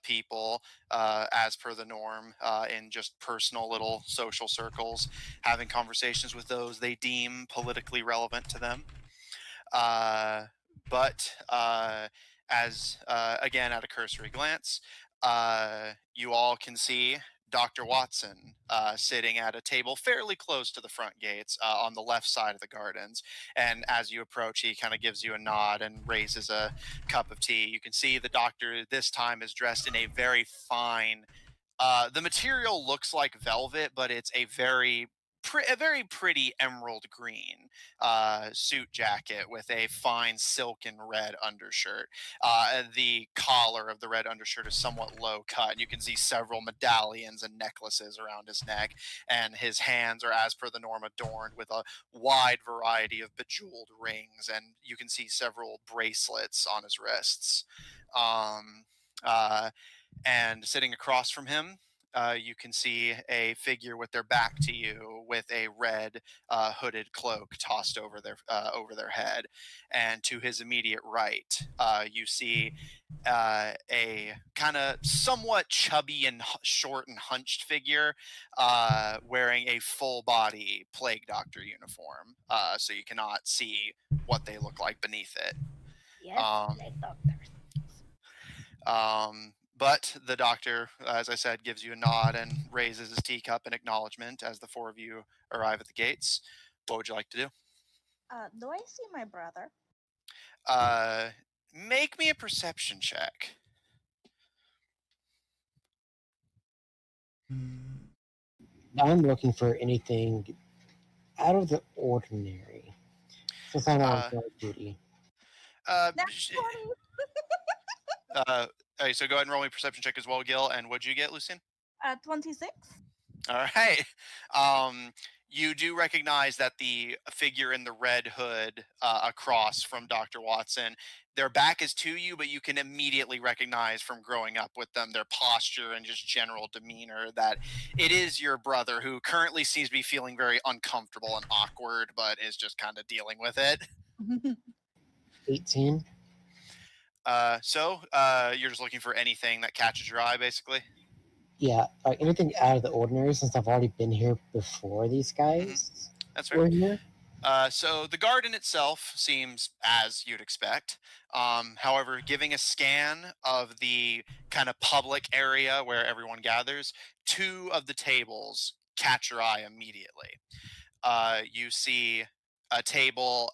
people, as per the norm, in just personal little social circles, having conversations with those they deem politically relevant to them. But as again, at a cursory glance, you all can see Dr. Wattson sitting at a table fairly close to the front gates on the left side of the gardens. And as you approach, he kind of gives you a nod and raises a cup of tea. You can see the doctor this time is dressed in a very fine. The material looks like velvet, but it's a very pretty emerald green suit jacket with a fine silken red undershirt. And the collar of the red undershirt is somewhat low cut, and you can see several medallions and necklaces around his neck. And his hands are, as per the norm, adorned with a wide variety of bejeweled rings, and you can see several bracelets on his wrists. Um, uh, and sitting across from him, you can see a figure with their back to you, with a red hooded cloak tossed over their head. And to his immediate right, you see a kind of somewhat chubby and short and hunched figure wearing a full body plague doctor uniform, so you cannot see what they look like beneath it. Yes, plague doctors. But the doctor, as I said, gives you a nod and raises his teacup in acknowledgement as the four of you arrive at the gates. What would you like to do? Do I see my brother? Make me a perception check. I'm looking for anything out of the ordinary since I'm on guard duty. That's funny. All right, so go ahead and roll me a perception check as well, Gil. And what'd you get, Lucian? 26. All right. You do recognize that the figure in the red hood across from Dr. Wattson, their back is to you, but you can immediately recognize from growing up with them, their posture and just general demeanor, that it is your brother, who currently seems to be feeling very uncomfortable and awkward, but is just kind of dealing with it. 18. So you're just looking for anything that catches your eye, basically? Yeah, like anything out of the ordinary since I've already been here before these guys That's fair. were here. So the garden itself seems as you'd expect. However, giving a scan of the kind of public area where everyone gathers, two of the tables catch your eye immediately. You see a table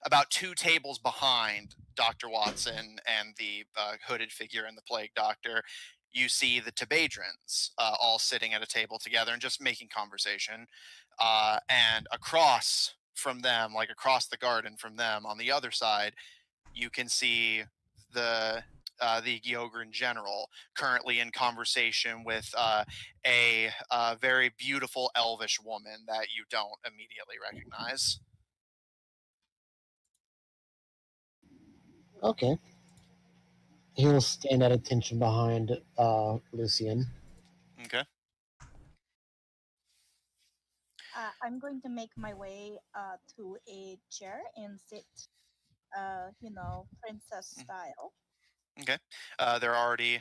about two tables behind Dr. Wattson and the hooded figure and the plague doctor. you see the Tebadrins all sitting at a table together and just making conversation. And across from them, like across the garden from them on the other side, you can see the Gyogren general currently in conversation with a very beautiful elvish woman that you don't immediately recognize. Okay. He'll stand at attention behind Lucian. Okay. I'm going to make my way to a chair and sit, princess style. Okay. There are already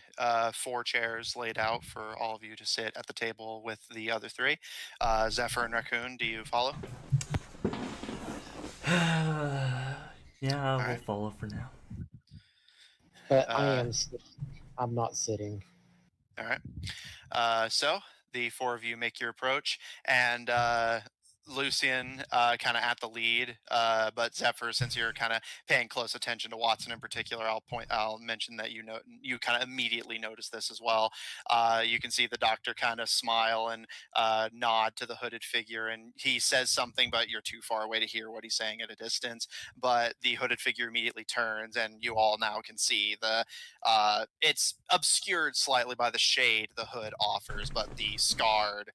4 chairs laid out for all of you to sit at the table with the other 3. Zephyr and Raccoon, do you follow? Yeah, All we'll right. follow for now. But I Uh, am sitting. I'm not sitting. all right. So the 4 of you make your approach, and Lucian kind of at the lead, but Zephyr, since you're kind of paying close attention to Wattson in particular, I'll mention that you kind of immediately notice this as well. You can see the doctor kind of smile and nod to the hooded figure, and he says something, but you're too far away to hear what he's saying at a distance. But the hooded figure immediately turns, and you all now can see it's obscured slightly by the shade the hood offers, but the scarred,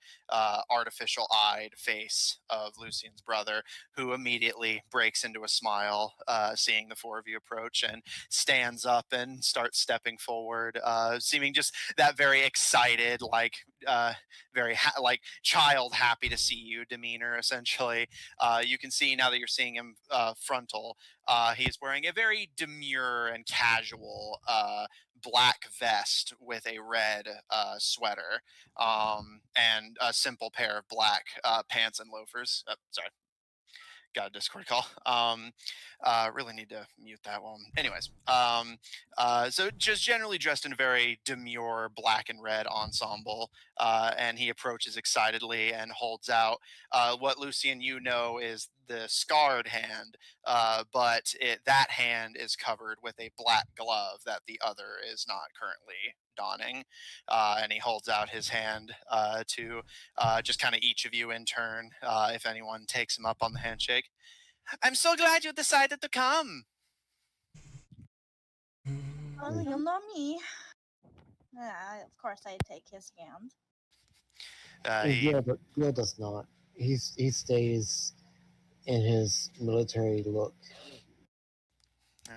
artificial-eyed face of Lucian's brother, who immediately breaks into a smile, seeing the 4 of you approach, and stands up and starts stepping forward, seeming just that very excited, like like child happy to see you demeanor. Essentially, you can see now that you're seeing him frontal. He's wearing a very demure and casual black vest with a red sweater, and a simple pair of black pants and loafers. Sorry, got a Discord call. Really need to mute that one. Anyways, so just generally dressed in a very demure black and red ensemble, and he approaches excitedly and holds out what Lucian you know is the scarred hand, but that hand is covered with a black glove that the other is not currently donning, and he holds out his hand to just kind of each of you in turn, if anyone takes him up on the handshake. I'm so glad you decided to come. Well, you know me. Of course, I take his hand. He Gil does not. He stays in his military look. All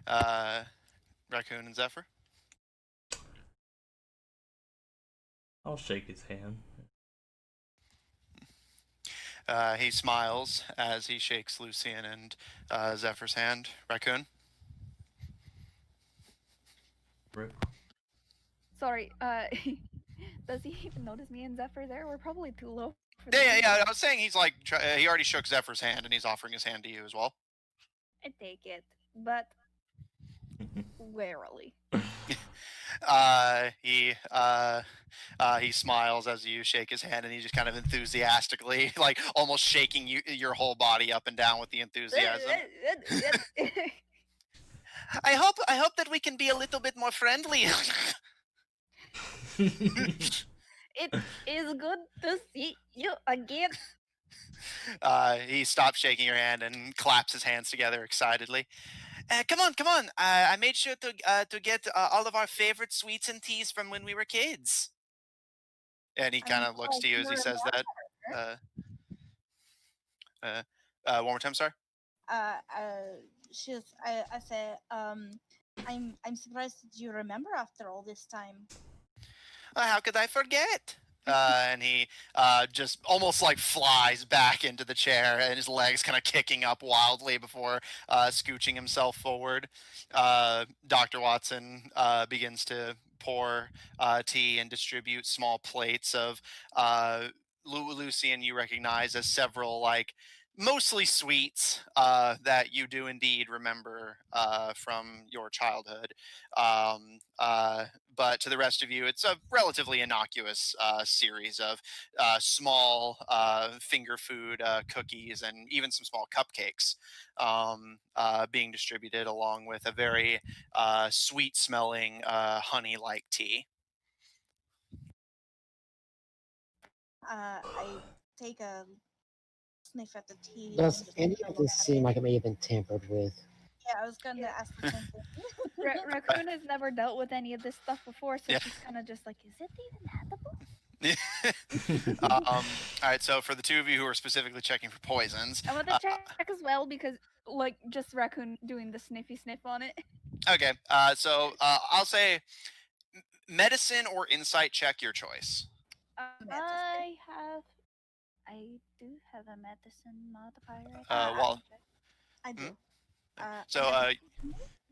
right. Raccoon and Zephyr. I'll shake his hand. He smiles as he shakes Lucian and Zephyr's hand. Raccoon. Rip. Sorry, does he even notice me and Zephyr there? We're probably too low for Yeah, the yeah, group. yeah. I was saying he's like he already shook Zephyr's hand and he's offering his hand to you as well. I take it, but warily. He smiles as you shake his hand, and he just kind of enthusiastically, like almost shaking your whole body up and down with the enthusiasm. I hope that we can be a little bit more friendly. It is good to see you again. He stops shaking your hand and claps his hands together excitedly. Come on, come on! I made sure to get all of our favorite sweets and teas from when we were kids. And he kind of looks to you as he says that. Uh, one more time, sorry. Uh, uh, I say, I'm surprised that you remember after all this time. How could I forget? And he just almost like flies back into the chair, and his legs kind of kicking up wildly before scooching himself forward. Dr. Wattson begins to pour tea and distribute small plates of Lucian you recognize as several like mostly sweets that you do indeed remember from your childhood. But to the rest of you, it's a relatively innocuous series of small finger food cookies and even some small cupcakes being distributed along with a very sweet smelling honey like tea. I take a sniff at the tea. Does and just any take a of look this at seem it. like it may have been tampered with? Yeah, I was gonna Yeah. ask the same thing. Raccoon has never dealt with any of this stuff before, so Yeah. she's kind of just like, is it even edible? All right, so for the two of you who are specifically checking for poisons, I want to check as well because, like, just Raccoon doing the sniffy sniff on it. okay, so I'll say medicine or insight check, your choice. I do have a medicine modifier. Well, I hmm? do. So I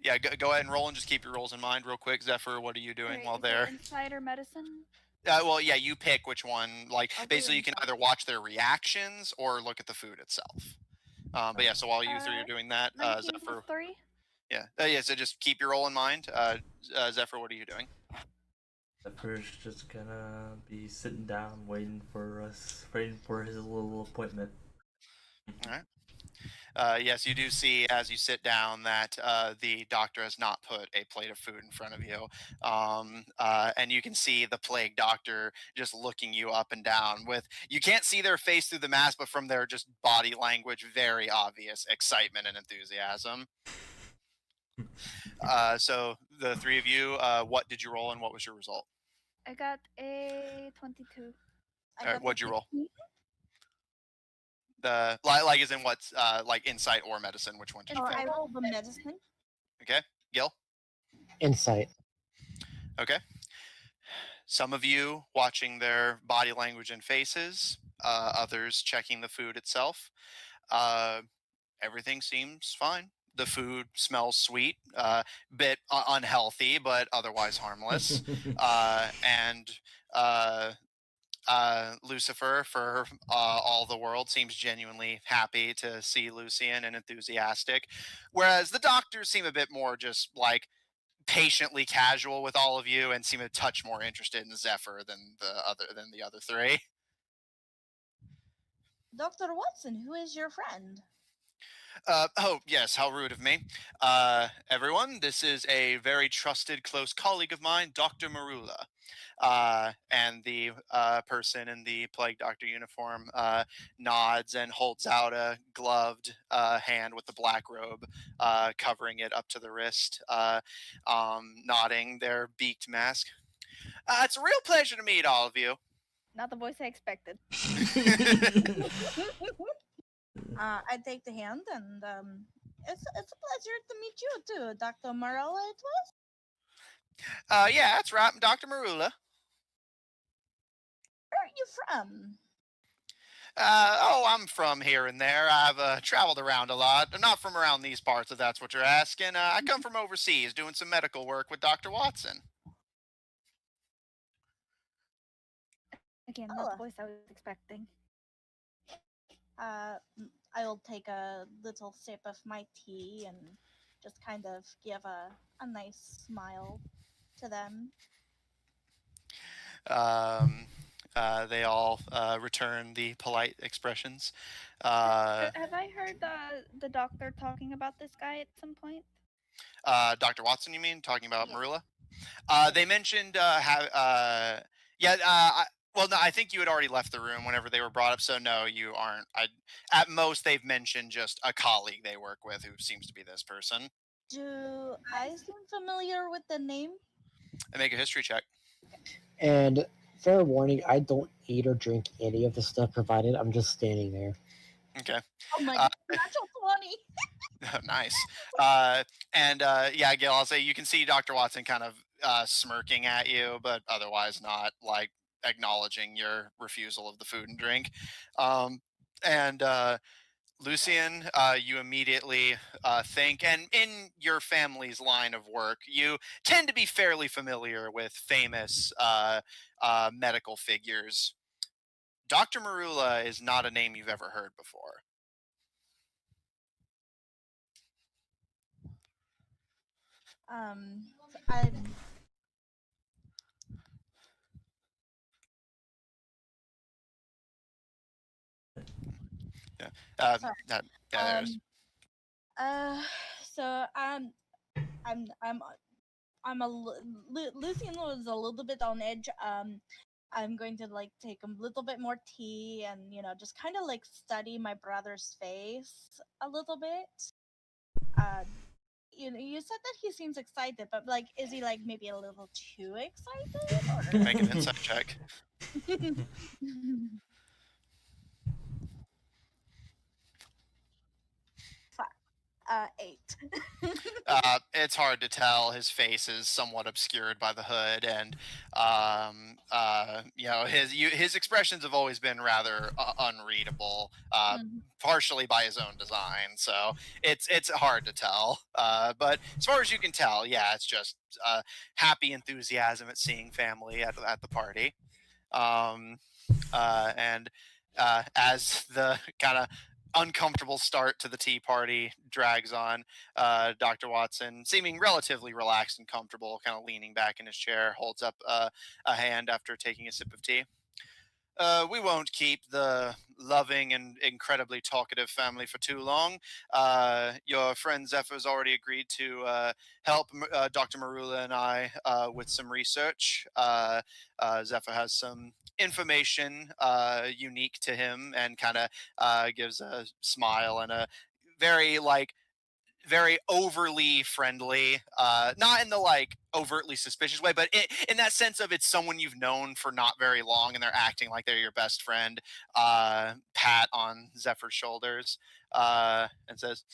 yeah, go ahead and roll and just keep your rolls in mind real quick. Zephyr, what are you doing Okay, while is it there? insider medicine? Well, yeah, you pick which one. Like, I'll do basically, you can insight. either watch their reactions or look at the food itself. But yeah, so while you three are doing that, 19 plus Zephyr, 3. yeah, so just keep your roll in mind. Zephyr, what are you doing? Zephyr's just gonna be sitting down, waiting for his little appointment. All right. Yes, you do see as you sit down that the doctor has not put a plate of food in front of you. And you can see the plague doctor just looking you up and down with, you can't see their face through the mask, but from their just body language, very obvious excitement and enthusiasm. So the three of you, what did you roll and what was your result? I got a 22. I All right, got what'd you roll? 15. The like is in what's like insight or medicine? Which one did you Oh, pick? I rolled the medicine. Okay, Gil. Insight. Okay. Some of you watching their body language and faces, others checking the food itself. Everything seems fine. The food smells sweet, bit unhealthy, but otherwise harmless. And Lucifer, for all the world, seems genuinely happy to see Lucian and enthusiastic, whereas the doctors seem a bit more just like patiently casual with all of you and seem a touch more interested in Zephyr than the other three. Dr. Wattson, who is your friend? Oh yes, how rude of me. Everyone, this is a very trusted, close colleague of mine, Dr. Marula. And the person in the plague doctor uniform nods and holds out a gloved hand with the black robe covering it up to the wrist, nodding their beaked mask. It's a real pleasure to meet all of you. Not the voice I expected. I take the hand and it's a pleasure to meet you too, Dr. Morella. It was. Yeah, that's right, I'm Dr. Marula. Where are you from? I'm from here and there. I've traveled around a lot. I'm not from around these parts, if that's what you're asking. I come from overseas doing some medical work with Dr. Wattson. Again, not the voice I was expecting. I will take a little sip of my tea and just kind of give a nice smile to them. They all return the polite expressions. Have I heard the doctor talking about this guy at some point? Dr. Wattson, you mean? Talking about Yes. Marula? They mentioned yeah. Well, no, I think you had already left the room whenever they were brought up, so no, you aren't. At most, they've mentioned just a colleague they work with who seems to be this person. Do I seem familiar with the name? And make a history check. And fair warning, I don't eat or drink any of the stuff provided. I'm just standing there. Okay. Oh my god, natural 20! Nice. Yeah, Gail, I'll say you can see Dr. Wattson kind of smirking at you, but otherwise not like acknowledging your refusal of the food and drink. And Lucian, you immediately think, and in your family's line of work, you tend to be fairly familiar with famous medical figures. Dr. Marula is not a name you've ever heard before. I'm Yeah. Sorry. There it is. So I'm Lucian was a little bit on edge. I'm going to like take a little bit more tea and just kind of like study my brother's face a little bit. Uh, you said that he seems excited, but like, is he like maybe a little too excited Make an insight check. or? 8. It's hard to tell. His face is somewhat obscured by the hood, and his expressions have always been rather unreadable, Mhm. partially by his own design. So it's hard to tell. But as far as you can tell, yeah, it's just happy enthusiasm at seeing family at the party. Um, and as the kind of uncomfortable start to the tea party drags on, Dr. Wattson, seeming relatively relaxed and comfortable, kind of leaning back in his chair, holds up a hand after taking a sip of tea. We won't keep the loving and incredibly talkative family for too long. Your friend Zephyr's already agreed to help Dr. Marula and I with some research. Zephyr has some information unique to him and kind of gives a smile and a very very overly friendly, not in the like overtly suspicious way, but in that sense of it's someone you've known for not very long and they're acting like they're your best friend. Pat on Zephyr's shoulders and says,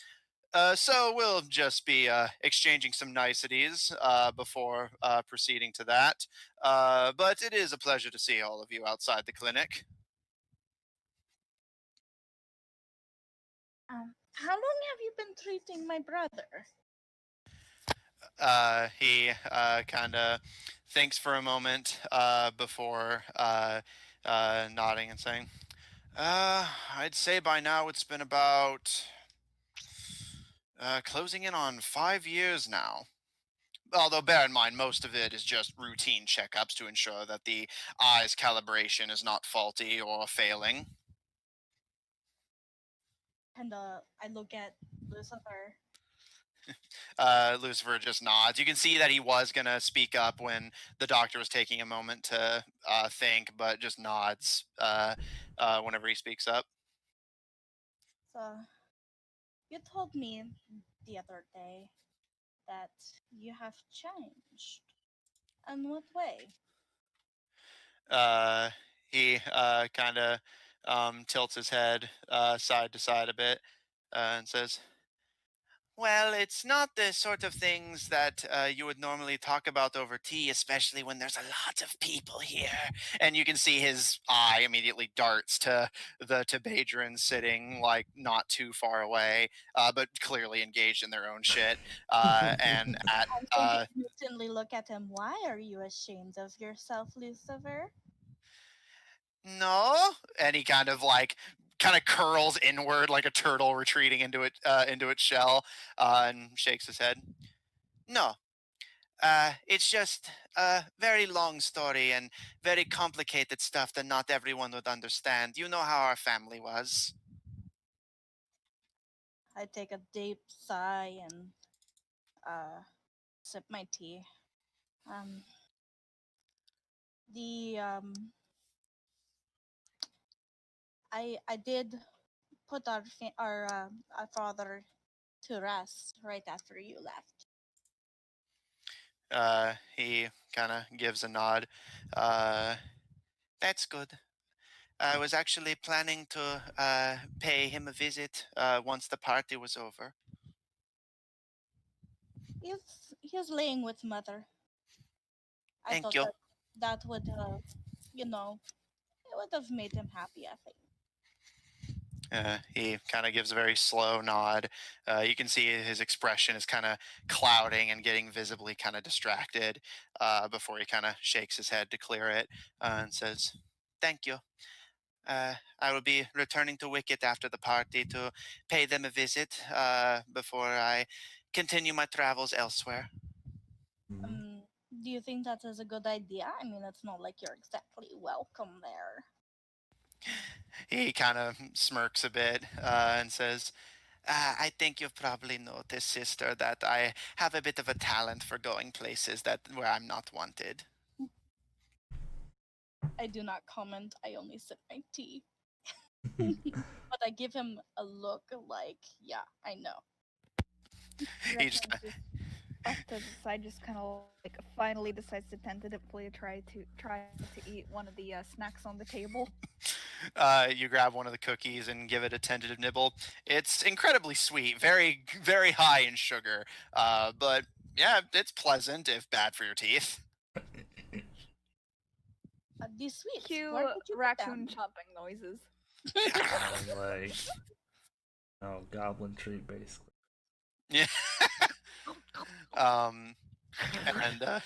so we'll just be exchanging some niceties before proceeding to that. But it is a pleasure to see all of you outside the clinic. How long have you been treating my brother? He kind of thinks for a moment before nodding and saying, I'd say by now it's been about closing in on 5 years now. Although, bear in mind, most of it is just routine checkups to ensure that the eye's calibration is not faulty or failing. And I look at Lucifer. Lucifer just nods. You can see that he was going to speak up when the doctor was taking a moment to think, but just nods whenever he speaks up. So, you told me the other day that you have changed. In what way? He kind of tilts his head side to side a bit and says, well, it's not the sort of things that you would normally talk about over tea, especially when there's a lot of people here. And you can see his eye immediately darts to the Tebadrins sitting like not too far away, but clearly engaged in their own shit. And at I'm going to instantly look at him. Why are you ashamed of yourself, Lucifer? no, and he kind of curls inward like a turtle retreating into its shell, and shakes his head. No, it's just a very long story and very complicated stuff that not everyone would understand. You know how our family was. I take a deep sigh and sip my tea. Um, the I did put our father to rest right after you left. He kind of gives a nod. Uh, that's good. I was actually planning to pay him a visit once the party was over. He's laying with mother. I Thank thought you. that would it would have made him happy. I think. He kind of gives a very slow nod. You can see his expression is kind of clouding and getting visibly kind of distracted before he kind of shakes his head to clear it and says, thank you. I will be returning to Wicket after the party to pay them a visit before I continue my travels elsewhere. Do you think that is a good idea? I mean, it's not like you're exactly welcome there. He kind of smirks a bit and says, I think you've probably noticed, sister, that I have a bit of a talent for going places where I'm not wanted. I do not comment. I only sip my tea. But I give him a look like, yeah, I know. He just Raccoon just off to the side, just kind of like finally decides to tentatively try to eat one of the snacks on the table. you grab one of the cookies and give it a tentative nibble. It's incredibly sweet, very very high in sugar, but yeah, it's pleasant if bad for your teeth. These sweets, where Cue did you get raccoon them? chopping noises. Like, oh, goblin treat, basically. Yeah. um, and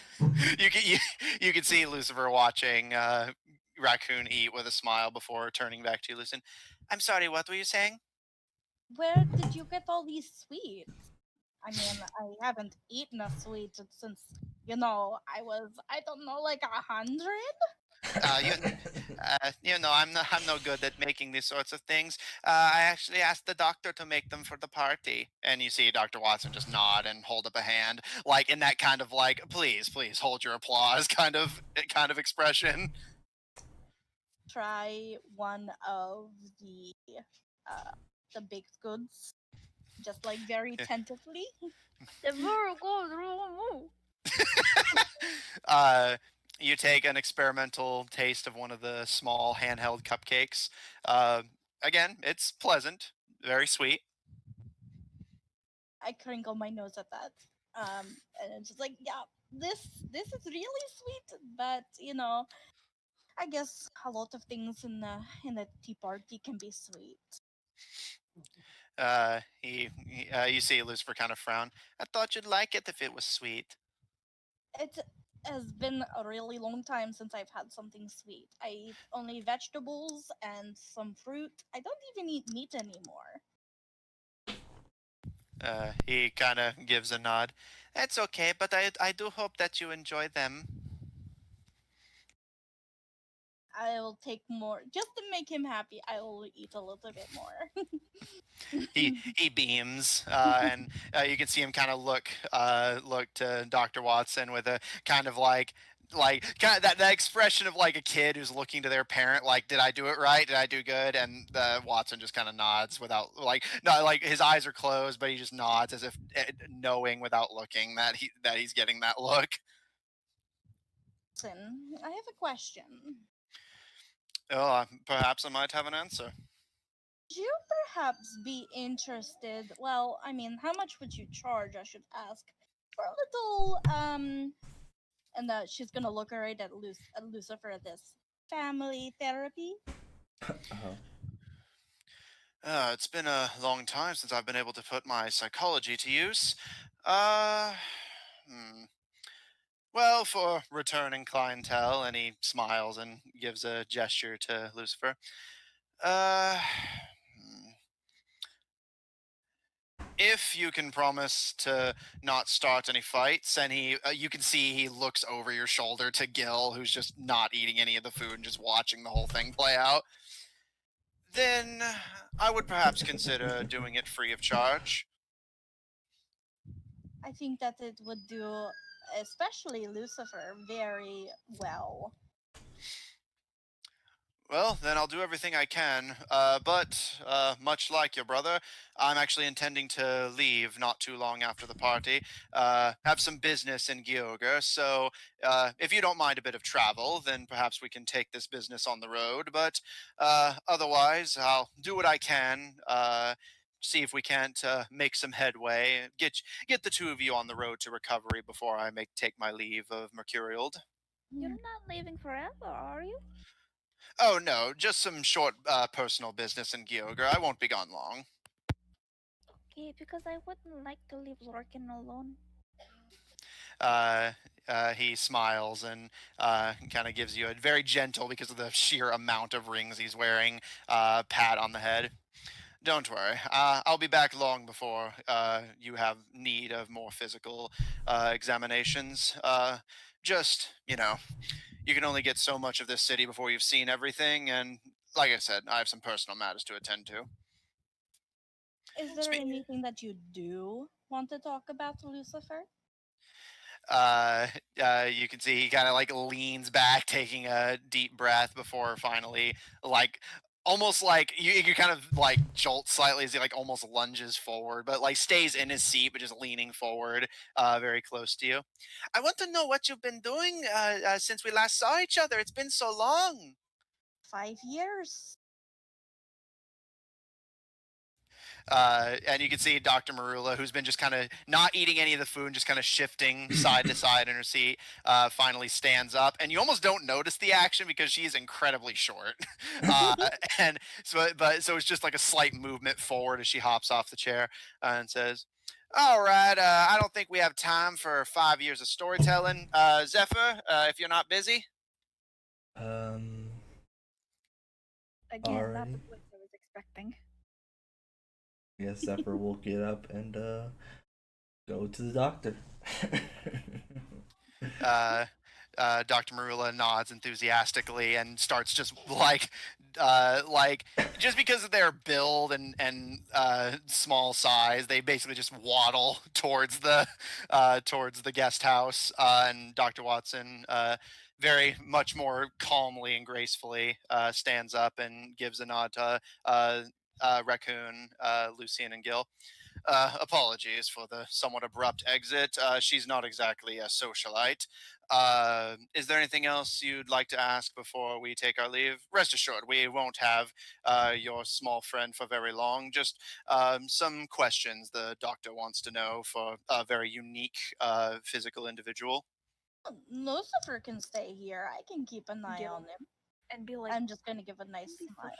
you can see Lucifer watching Raccoon eat with a smile before turning back to you. Listen, I'm sorry. What were you saying? Where did you get all these sweets? I mean, I haven't eaten a sweet since, I don't know, like 100? Uh, you, I'm no good at making these sorts of things. I actually asked the doctor to make them for the party, and you see Dr. Wattson just nod and hold up a hand, like in that kind of like, please, please hold your applause kind of expression. Try one of uh, the baked goods, just like very tentatively. The Virgo. uh, you take an experimental taste of one of the small handheld cupcakes. Uh, Again, it's pleasant, very sweet. I crinkle my nose at that. And it's just like, yeah, this is really sweet, but I guess a lot of things in the tea party can be sweet. You see Lucifer kind of frown. I thought you'd like it if it was sweet. It has been a really long time since I've had something sweet. I eat only vegetables and some fruit. I don't even eat meat anymore. He kind of gives a nod. That's okay, but I do hope that you enjoy them. I'll take more just to make him happy. I'll eat a little bit more. He beams, and you can see him kind of look to Dr. Watson with a kind of like kind of that expression of like a kid who's looking to their parent, like, did I do it right? Did I do good? And Watson just kind of nods without like, not like his eyes are closed, but he just nods as if knowing without looking that he's getting that look. Listen, I have a question. Oh, perhaps I might have an answer. Would you perhaps be interested? Well, I mean, how much would you charge? I should ask for a little. And she's gonna look right at Lucifer. This family therapy. Uh-huh. It's been a long time since I've been able to put my psychology to use. Uh, hmm. Well, for returning clientele, and he smiles and gives a gesture to Lucifer. Uh, hmm. If you can promise to not start any fights, and you can see he looks over your shoulder to Gil, who's just not eating any of the food and just watching the whole thing play out, then I would perhaps consider doing it free of charge. I think that it would do, especially Lucifer, very well. Well, then I'll do everything I can. But much like your brother, I'm actually intending to leave not too long after the party. Have some business in Georga. So if you don't mind a bit of travel, then perhaps we can take this business on the road. But otherwise, I'll do what I can. See if we can't make some headway. Get the two of you on the road to recovery before I take my leave of Mercurial. You're not leaving forever, are you? Oh no, just some short personal business in Georga. I won't be gone long. Okay, because I wouldn't like to leave Lorkin alone. Uh, he smiles and kind of gives you a very gentle, because of the sheer amount of rings he's wearing, pat on the head. Don't worry. I'll be back long before you have need of more physical examinations. Just, you can only get so much of this city before you've seen everything, and like I said, I have some personal matters to attend to. Is there Spe- anything that you do want to talk about, Lucifer? You can see he kind of like leans back, taking a deep breath before finally, like, almost like you kind of like jolt slightly as he like almost lunges forward, but like stays in his seat, but just leaning forward, very close to you. I want to know what you've been doing since we last saw each other. It's been so long. 5 years. And you can see Dr. Marula, who's been just kind of not eating any of the food, just kind of shifting side to side in her seat, finally stands up. And you almost don't notice the action because she's incredibly short. uh, and so it's just like a slight movement forward as she hops off the chair and says, "All right, I don't think we have time for 5 years of storytelling. Zephyr, if you're not busy." Um. Again, not the Alrighty. voice I was expecting. Yes, Zephyr will get up and go to the doctor. uh, Dr. Marula nods enthusiastically and starts just like just because of their build and small size, they basically just waddle towards the guest house. And Dr. Wattson, very much more calmly and gracefully, stands up and gives a nod to Raccoon, Lucian, and Gil. Apologies for the somewhat abrupt exit. She's not exactly a socialite. Is there anything else you'd like to ask before we take our leave? Rest assured, we won't have your small friend for very long. Just some questions the doctor wants to know for a very unique physical individual. Lucifer can stay here. I can keep an eye Gil. on him. And be like, I'm just gonna give a nice be smile.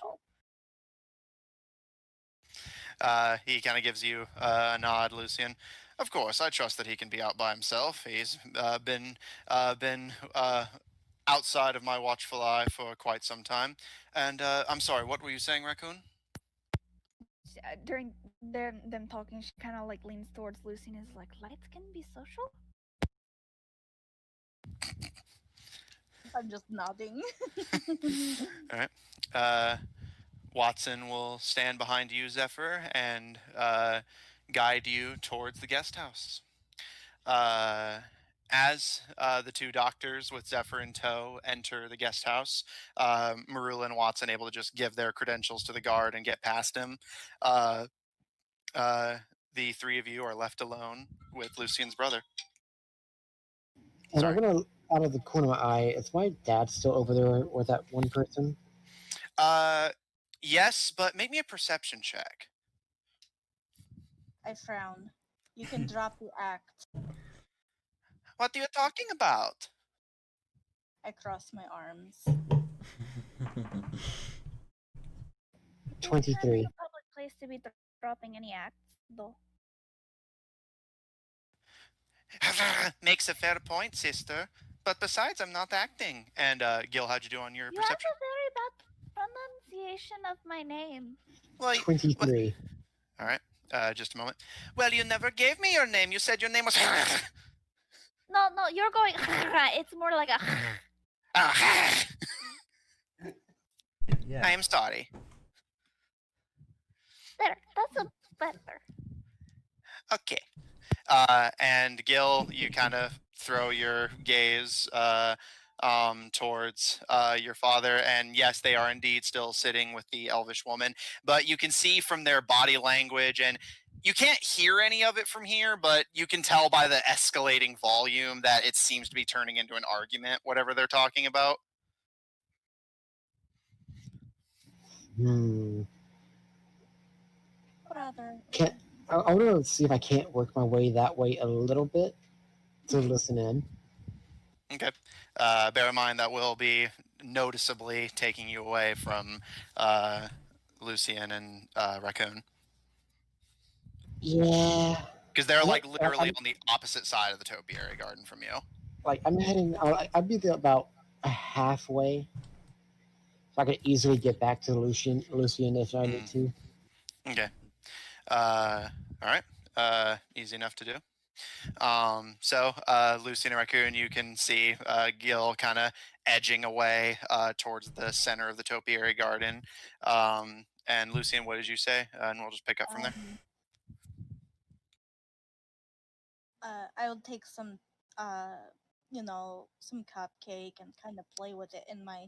social. He kind of gives you a nod, Lucian. Of course, I trust that he can be out by himself. He's been outside of my watchful eye for quite some time. And I'm sorry, what were you saying, Raccoon? During them talking, she kind of like leans towards Lucy and is like, "Lights can be social." I'm just nodding. All right. Wattson will stand behind you, Zephyr, and guide you towards the guest house. As the two doctors with Zephyr in tow enter the guest house, Marula and Watson able to just give their credentials to the guard and get past him. Uh, the three of you are left alone with Lucian's brother. And Sorry. I'm gonna, out of the corner of my eye, is my dad still over there with that one person? Yes, but make me a perception check. I frown. You can drop the act. What are you talking about? I cross my arms. 23. A public place to be dropping any acts, though. Makes a fair point, sister. But besides, I'm not acting. And Gil, how'd you do on your You perception? have a very bad pronunciation of my name. Well, 23. all right. Just a moment. Well, you never gave me your name. You said your name was. No, you're going. It's more like a. Yeah. I am sorry. There, that's a better. Okay. And Gil, you kind of throw your gaze towards your father, and yes, they are indeed still sitting with the elvish woman. But you can see from their body language, and you can't hear any of it from here, but you can tell by the escalating volume that it seems to be turning into an argument, whatever they're talking about. Brother. I want to see if I can't work my way that way a little bit to listen in. Okay. Bear in mind that will be noticeably taking you away from Lucian and Raccoon. Yeah. Because they're like literally I'm- on the opposite side of the topiary garden from you. Like, I'm heading, I'd be there about halfway. So I could easily get back to Lucian if I need to. Okay. All right. Easy enough to do. So Lucian and Raccoon, you can see Gil kind of edging away towards the center of the topiary garden. And Lucian, what did you say? And we'll just pick up from there. I'll take some some cupcake and kind of play with it in my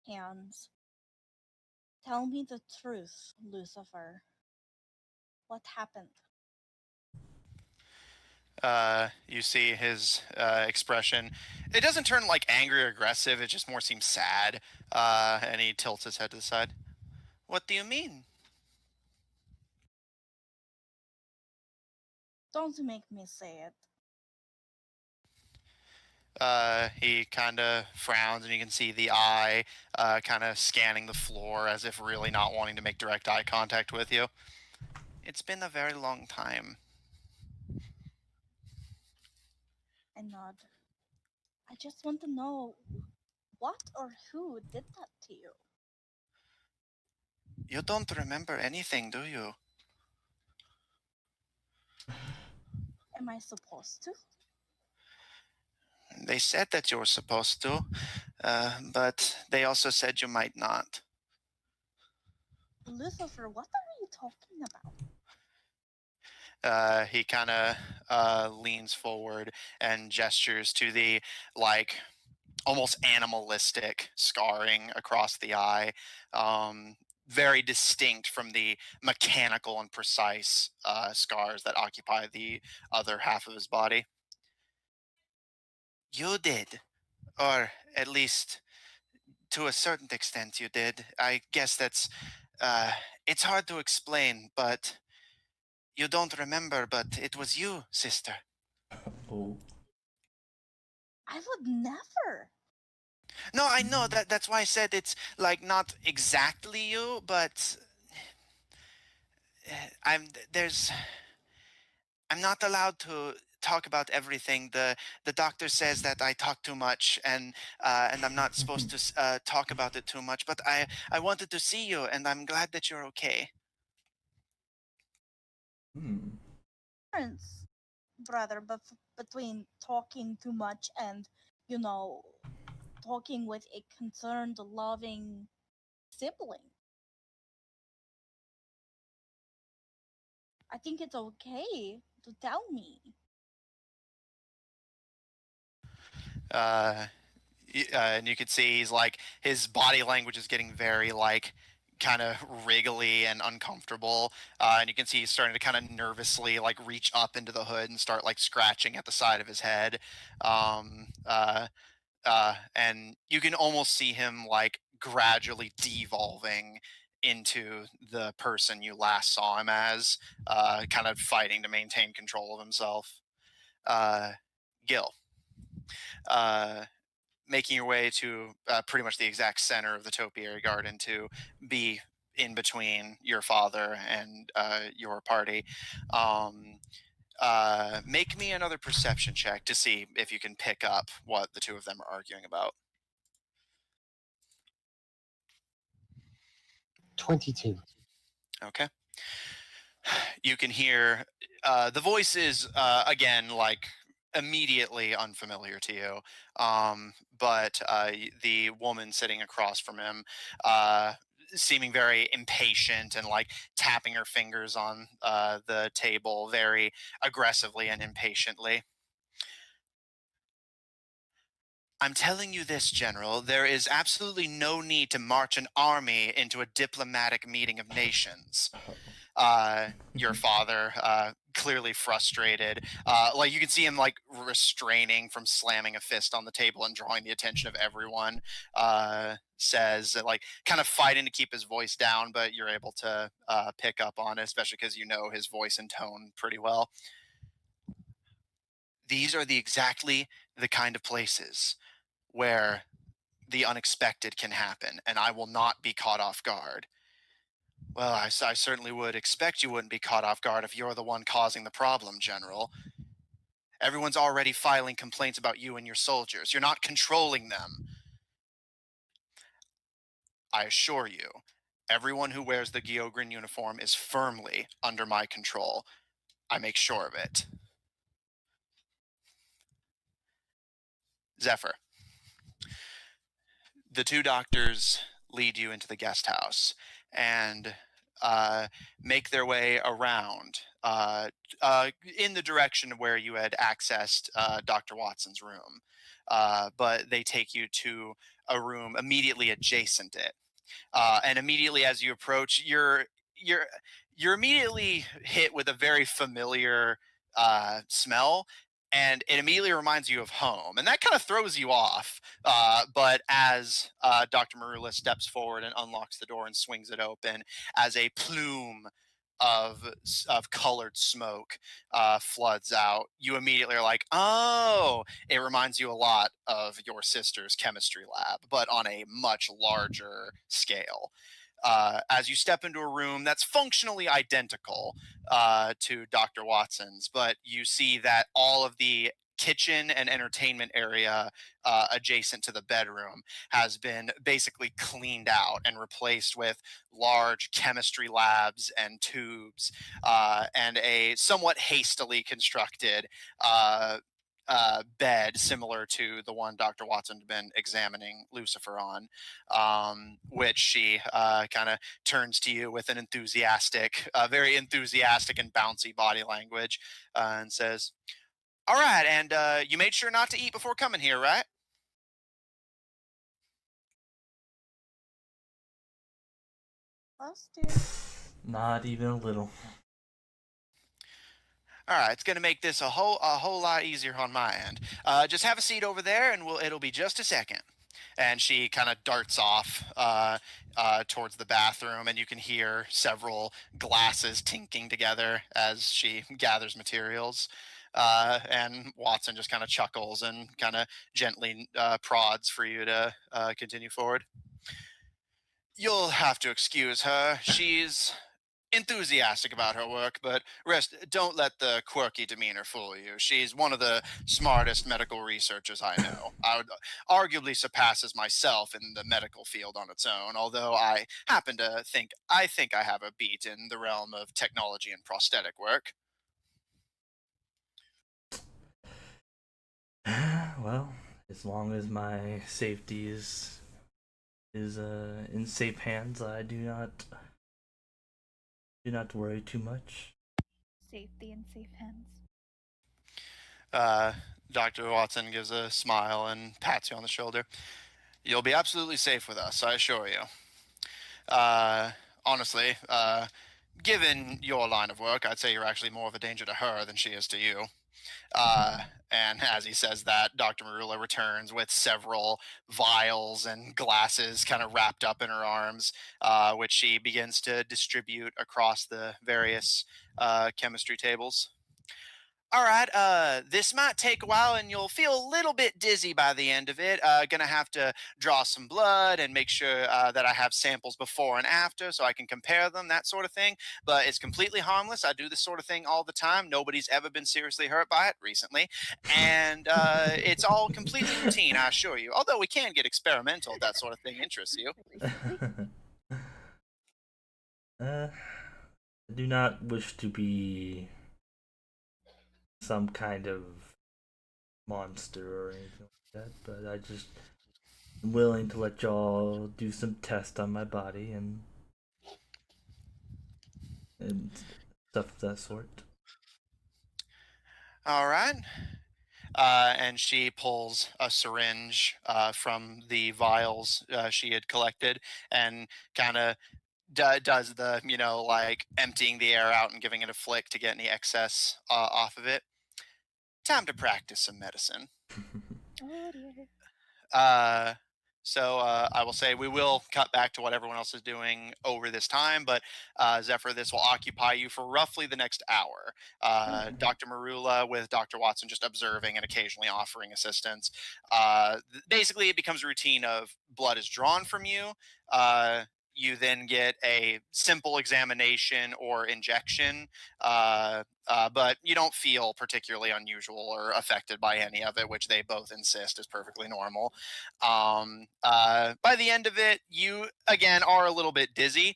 hands. Tell me the truth, Lucifer. What happened? You see his expression. It doesn't turn like angry or aggressive. It just more seems sad. And he tilts his head to the side. What do you mean? Don't make me say it. He kind of frowns, and you can see the eye kind of scanning the floor as if really not wanting to make direct eye contact with you. It's been a very long time. I nod. I just want to know what or who did that to you. You don't remember anything, do you? Am I supposed to? They said that you were supposed to, but they also said you might not. Lucifer, what are you talking about? He kind of leans forward and gestures to the like almost animalistic scarring across the eye, very distinct from the mechanical and precise scars that occupy the other half of his body. You did, or at least to a certain extent, you did. I guess that's uh, it's hard to explain, but you don't remember, but it was you, sister. Oh. I would never. No, I know that's why I said it's like not exactly you, but I'm there's I'm not allowed to talk about everything. The doctor says that I talk too much, and I'm not supposed to talk about it too much. But I wanted to see you, and I'm glad that you're okay. Hmm. Difference, brother, but between talking too much and, you know, talking with a concerned, loving sibling. I think it's okay to tell me. Uh, and you can see he's like his body language is getting very like kind of wriggly and uncomfortable, and you can see he's starting to kind of nervously like reach up into the hood and start like scratching at the side of his head. um, uh, and you can almost see him like gradually devolving into the person you last saw him as, kind of fighting to maintain control of himself. uh, Gil, uh, making your way to pretty much the exact center of the topiary garden to be in between your father and your party. Um, make me another perception check to see if you can pick up what the two of them are arguing about. 22. Okay. You can hear the voice is again like immediately unfamiliar to you, but the woman sitting across from him, seeming very impatient and like tapping her fingers on the table very aggressively and impatiently. I'm telling you this, General. There is absolutely no need to march an army into a diplomatic meeting of nations. Your father, clearly frustrated, like you can see him like restraining from slamming a fist on the table and drawing the attention of everyone, says like kind of fighting to keep his voice down, but you're able to pick up on it, especially because you know his voice and tone pretty well. These are exactly the kind of places where the unexpected can happen, and I will not be caught off guard. Well, I certainly would expect you wouldn't be caught off guard if you're the one causing the problem, General. Everyone's already filing complaints about you and your soldiers. You're not controlling them. I assure you, everyone who wears the Gyogrin uniform is firmly under my control. I make sure of it. Zephyr, the two doctors lead you into the guest house, and make their way around in the direction where you had accessed Dr. Watson's room. But they take you to a room immediately adjacent it. And immediately as you approach, you're you're immediately hit with a very familiar smell, and it immediately reminds you of home, and that kind of throws you off. But as Dr. Marula steps forward and unlocks the door and swings it open, as a plume of colored smoke floods out, you immediately are like, "Oh!" It reminds you a lot of your sister's chemistry lab, but on a much larger scale. As you step into a room that's functionally identical to Dr. Watson's, but you see that all of the kitchen and entertainment area adjacent to the bedroom has been basically cleaned out and replaced with large chemistry labs and tubes and a somewhat hastily constructed bed similar to the one Dr. Watson had been examining Lucifer on, which she kind of turns to you with an very enthusiastic and bouncy body language and says, "All right, and you made sure not to eat before coming here, right?" Us, dude. Not even a little. All right, it's gonna make this a whole lot easier on my end. Just have a seat over there, and it'll be just a second. And she kind of darts off towards the bathroom, and you can hear several glasses tinking together as she gathers materials. And Watson just kind of chuckles and kind of gently prods for you to continue forward. You'll have to excuse her. She's enthusiastic about her work, but don't let the quirky demeanor fool you. She's one of the smartest medical researchers I know. I would arguably surpasses myself in the medical field on its own, although I think I have a beat in the realm of technology and prosthetic work. Well, as long as my safety is in safe hands, I do not worry too much. Safety in safe hands. Uh, Dr. Watson gives a smile and pats you on the shoulder. You'll be absolutely safe with us, I assure you. Honestly, given your line of work, I'd say you're actually more of a danger to her than she is to you. And as he says that, Dr. Marula returns with several vials and glasses kind of wrapped up in her arms, which she begins to distribute across the various chemistry tables. All right, this might take a while and you'll feel a little bit dizzy by the end of it. Gonna have to draw some blood and make sure that I have samples before and after so I can compare them, that sort of thing. But it's completely harmless. I do this sort of thing all the time. Nobody's ever been seriously hurt by it recently. And it's all completely routine, I assure you. Although we can get experimental if that sort of thing interests you. I do not wish to be some kind of monster or anything like that, but I just am willing to let y'all do some tests on my body and stuff of that sort. All right. And she pulls a syringe from the vials she had collected and kind of does the, like emptying the air out and giving it a flick to get any excess off of it. Time to practice some medicine. Oh dear. Uh, I will say we will cut back to what everyone else is doing over this time, but Zephyr, this will occupy you for roughly the next hour. Dr. Marula with Dr. Watson just observing and occasionally offering assistance. Basically, it becomes a routine of blood is drawn from you. You then get a simple examination or injection, but you don't feel particularly unusual or affected by any of it, which they both insist is perfectly normal. By the end of it, you again are a little bit dizzy.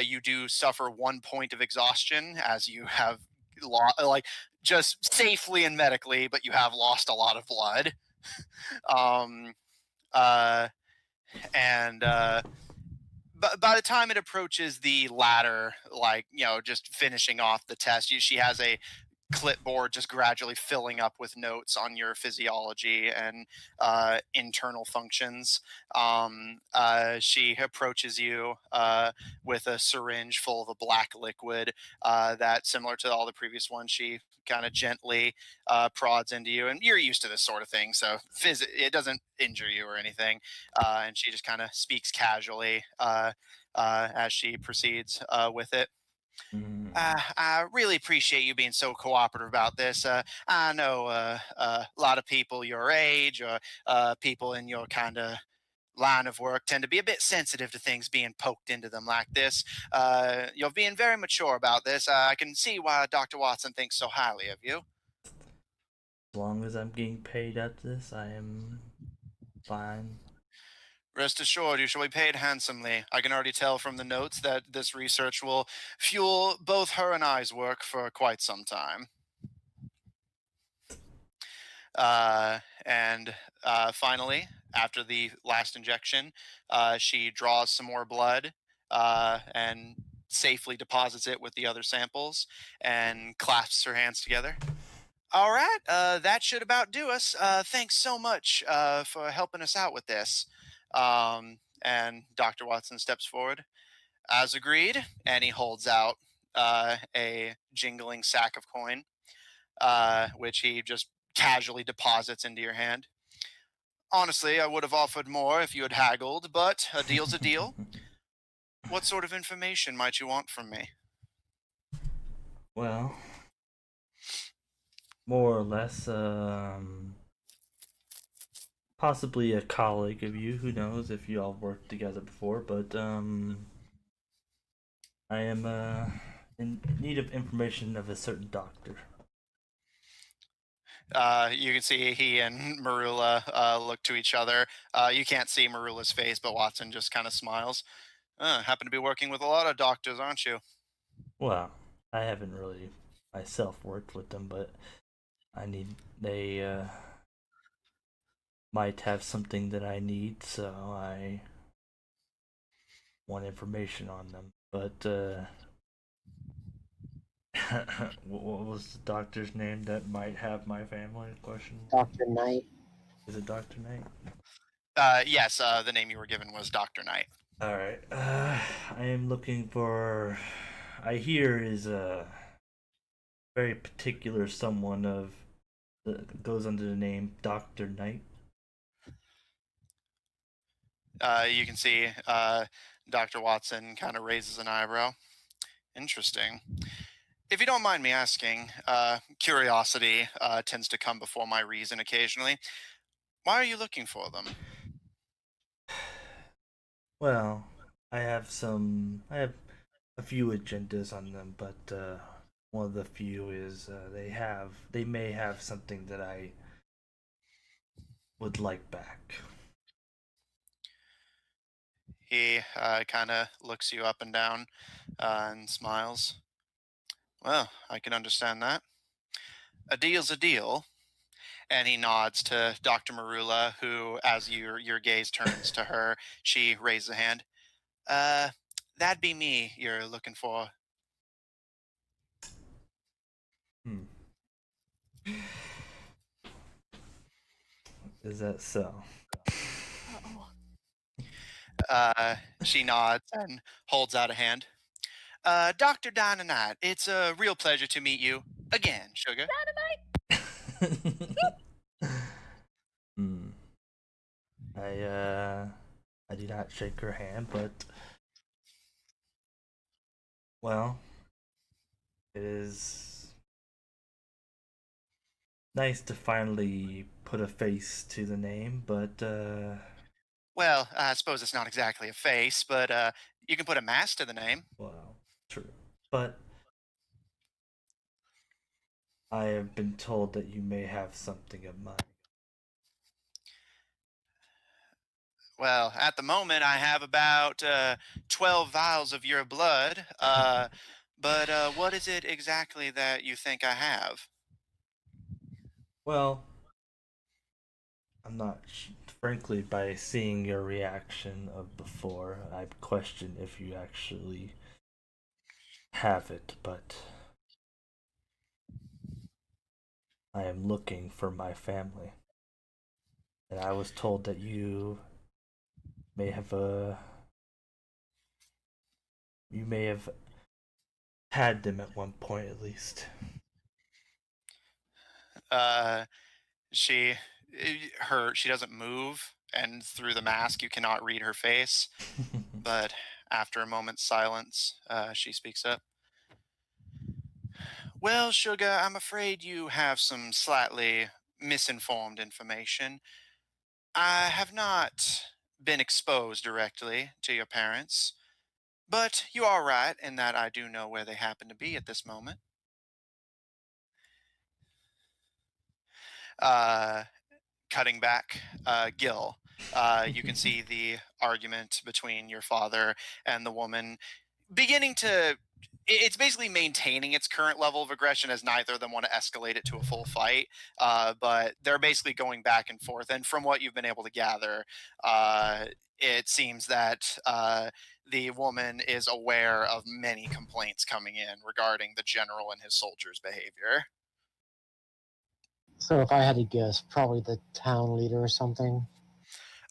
You do suffer 1 point of exhaustion as you have just safely and medically, but you have lost a lot of blood. um, and by the time it approaches the latter, like, just finishing off the test, she has a clipboard just gradually filling up with notes on your physiology and internal functions. She approaches you with a syringe full of a black liquid that, similar to all the previous ones, she kind of gently prods into you. And you're used to this sort of thing, so it doesn't injure you or anything. And she just kind of speaks casually as she proceeds with it. I really appreciate you being so cooperative about this. I know a lot of people your age or people in your kind of line of work tend to be a bit sensitive to things being poked into them like this. You're being very mature about this. I can see why Dr. Wattson thinks so highly of you. As long as I'm getting paid at this, I am fine. Rest assured, you shall be paid handsomely. I can already tell from the notes that this research will fuel both her and I's work for quite some time. And finally, after the last injection, she draws some more blood and safely deposits it with the other samples and clasps her hands together. All right, that should about do us. Thanks so much for helping us out with this. And Dr. Wattson steps forward. As agreed, and he holds out a jingling sack of coin, which he just casually deposits into your hand. Honestly, I would have offered more if you had haggled, but a deal's a deal. What sort of information might you want from me? Well, more or less, possibly a colleague of you. Who knows if you all worked together before? But I am in need of information of a certain doctor. You can see he and Marula look to each other. You can't see Marula's face, but Wattson just kind of smiles. Happen to be working with a lot of doctors, aren't you? Well, I haven't really myself worked with them, but they might have something that I need, so I want information on them. But what was the doctor's name that might have my family? Question. Dr. Knight. Is it Doctor Knight? Yes, the name you were given was Dr. Knight. All right. I am looking for. I hear is a very particular someone of that goes under the name Doctor Knight. You can see Dr. Wattson kind of raises an eyebrow. Interesting. If you don't mind me asking, curiosity tends to come before my reason occasionally. Why are you looking for them? Well, I have some. I have a few agendas on them, but one of the few is they may have something that I would like back. He kind of looks you up and down and smiles. Well, I can understand that. A deal's a deal. And he nods to Dr. Marula, who, as your gaze turns to her, she raises a hand. Uh, that'd be me you're looking for. Hmm. Is that so? She nods and holds out a hand. Dr. Dynamite, it's a real pleasure to meet you again, Sugar. Hmm. I do not shake her hand, but well, it is nice to finally put a face to the name, but Well, I suppose it's not exactly a face, but you can put a mask to the name. well, true. But I have been told that you may have something of mine. Well, at the moment, I have about 12 vials of your blood. But what is it exactly that you think I have? Well, I'm not Frankly, by seeing your reaction of before, I question if you actually have it, but I am looking for my family. And I was told that you may have you may have had them at one point at least. She she doesn't move, and through the mask you cannot read her face. But after a moment's silence, she speaks up. Well, Sugar, I'm afraid you have some slightly misinformed information. I have not been exposed directly to your parents, but you are right in that I do know where they happen to be at this moment. Uh, Cutting back, Gil, you can see the argument between your father and the woman beginning to. It's basically maintaining its current level of aggression as neither of them want to escalate it to a full fight. But they're basically going back and forth. And from what you've been able to gather, it seems that the woman is aware of many complaints coming in regarding the general and his soldiers' behavior. So if I had to guess, probably the town leader or something.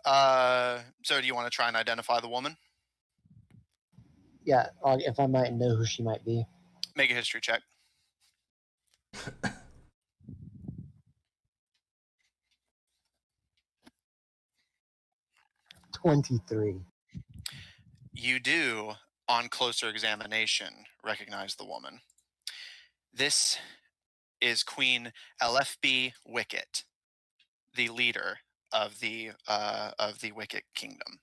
So do you want to try and identify the woman? Yeah, if I might know who she might be. Make a history check. 23. You do, on closer examination, recognize the woman. This is Queen LFB Wicket, the leader of the Wicket Kingdom.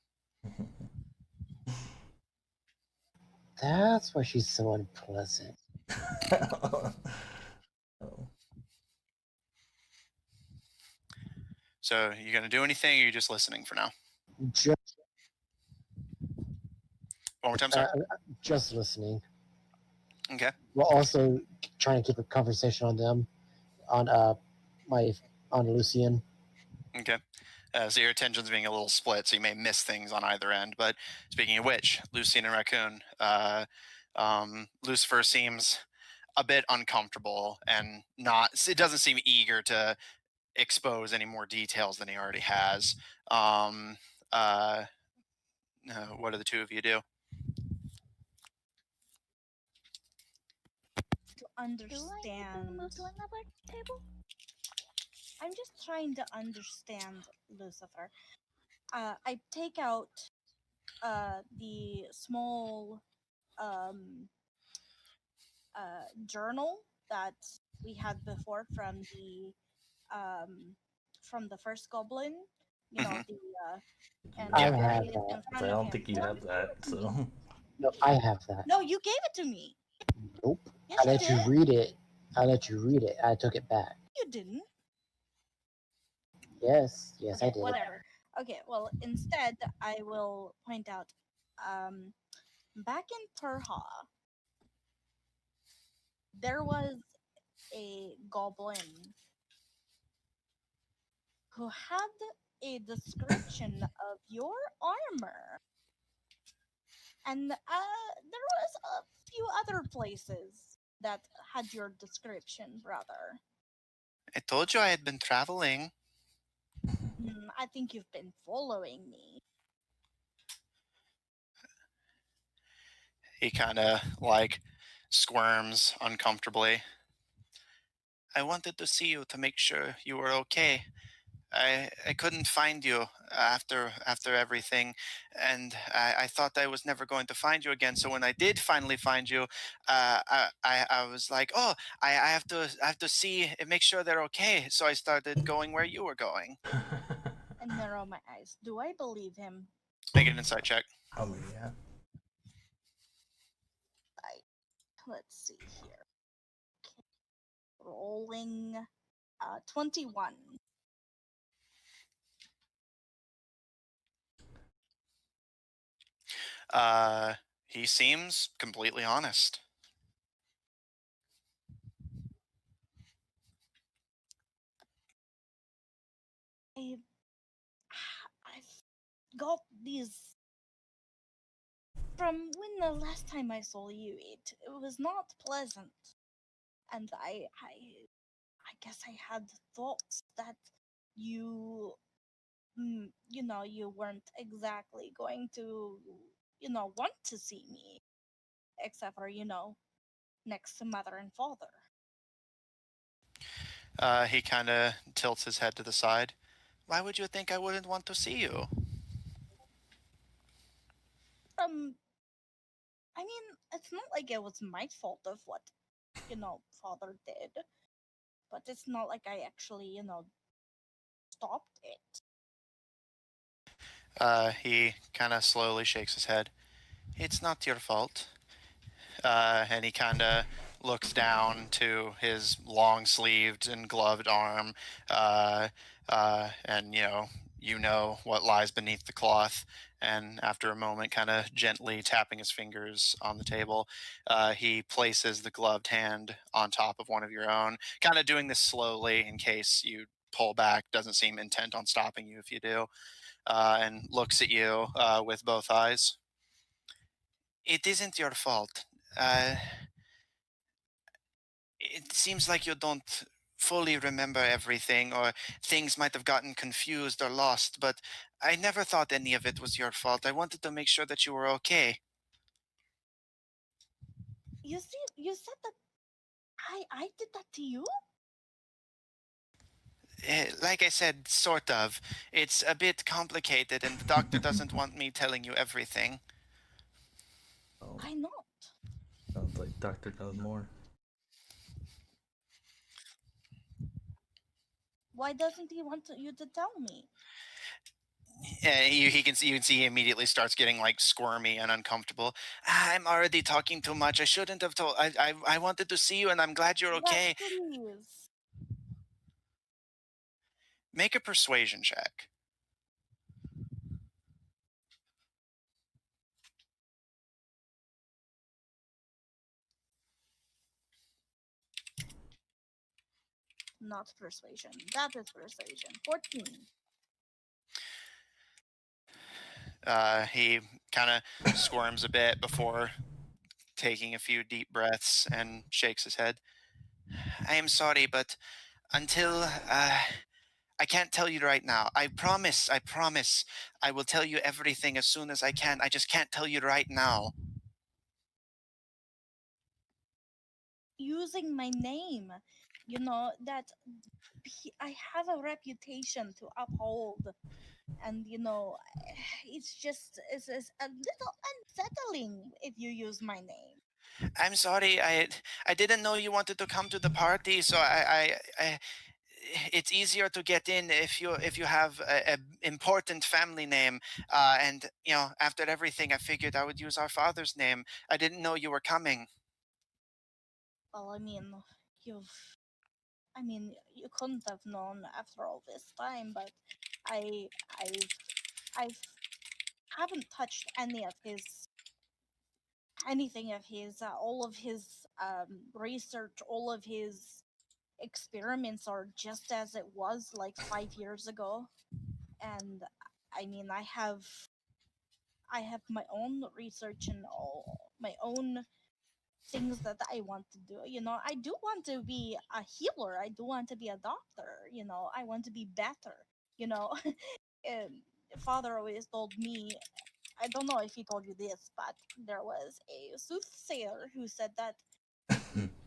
That's why she's so unpleasant. Oh. So, you gonna do anything, or are you just listening for now? Just, One more time, sorry. just listening. Okay. While also trying to keep a conversation on them, on on Lucian. Okay. So your attention's being a little split, so you may miss things on either end. But speaking of which, Lucien and Raccoon, Lucifer seems a bit uncomfortable and not. It doesn't seem eager to expose any more details than he already has. What do the two of you do? To Do I need to understand. move to another table? I'm just trying to understand Lucifer. I take out the small um, journal that we had before from the first goblin. You know, Mhm. the and I I Yeah. put have it that. in I front of don't him. think you No, have you that, gave it to me. so. No, I have that. No, you gave it to me. Nope. Yes, I you let did. you read it. I let you read it. I took it back. You didn't. Yes, Okay, I did. whatever. Okay, well, instead, I will point out back in Perha, there was a goblin who had a description of your armor. And there was a few other places that had your description, brother. I told you I had been traveling. I think you've been following me. He kind of like squirms uncomfortably. I wanted to see you to make sure you were okay. I couldn't find you after everything, and I thought I was never going to find you again. So when I did finally find you, I was like, oh, I have to see and make sure they're okay. So I started going where you were going. I narrow my eyes. Do I believe him? Make an insight check. Oh yeah. Let's see here. Okay. Rolling 21. He seems completely honest. I got these from when the last time I saw you. It was not pleasant, and I guess I had thoughts that you you weren't exactly going to want to see me, except for next to mother and father. He kind of tilts his head to the side. Why would you think I wouldn't want to see you? um I mean, it's not like it was my fault of what father did, but it's not like I actually stopped it. He kind of slowly shakes his head. It's not your fault. And he kind of looks down to his long-sleeved and gloved arm, uh, and you know what lies beneath the cloth. And after a moment, kind of gently tapping his fingers on the table, he places the gloved hand on top of one of your own, kind of doing this slowly in case you pull back. Doesn't seem intent on stopping you if you do, and looks at you with both eyes. It isn't your fault. Uh, it seems like you don't fully remember everything, or things might have gotten confused or lost, but I never thought any of it was your fault. I wanted to make sure that you were okay. You see, you said that I did that to you. Like I said, sort of. It's a bit complicated, and the doctor doesn't want me telling you everything. Oh, Why not? sounds like Doctor knows more. Why doesn't he want you to tell me? He can see, you can see he immediately starts getting like squirmy and uncomfortable. I'm already talking too much. I shouldn't have told. I wanted to see you, and I'm glad you're Yes, okay. please. Make a persuasion check. Not persuasion. That is persuasion. 14. He kind of squirms a bit before taking a few deep breaths and shakes his head. I am sorry, but until I can't tell you right now. I promise. I promise. I will tell you everything as soon as I can. I just can't tell you right now. Using my name, that I have a reputation to uphold, and it's a little unsettling if you use my name. I'm sorry. I didn't know you wanted to come to the party, so I it's easier to get in if you have a important family name. And after everything, I figured I would use our father's name. I didn't know you were coming. Well, you've you couldn't have known after all this time, but I I've haven't touched anything of his, all of his research, all of his experiments are just as it was like 5 years ago. And I have my own research and all my own things that I want to do. I do want to be a healer. I do want to be a doctor. I want to be better. You know, Father always told me. I don't know if he told you this, but there was a soothsayer who said that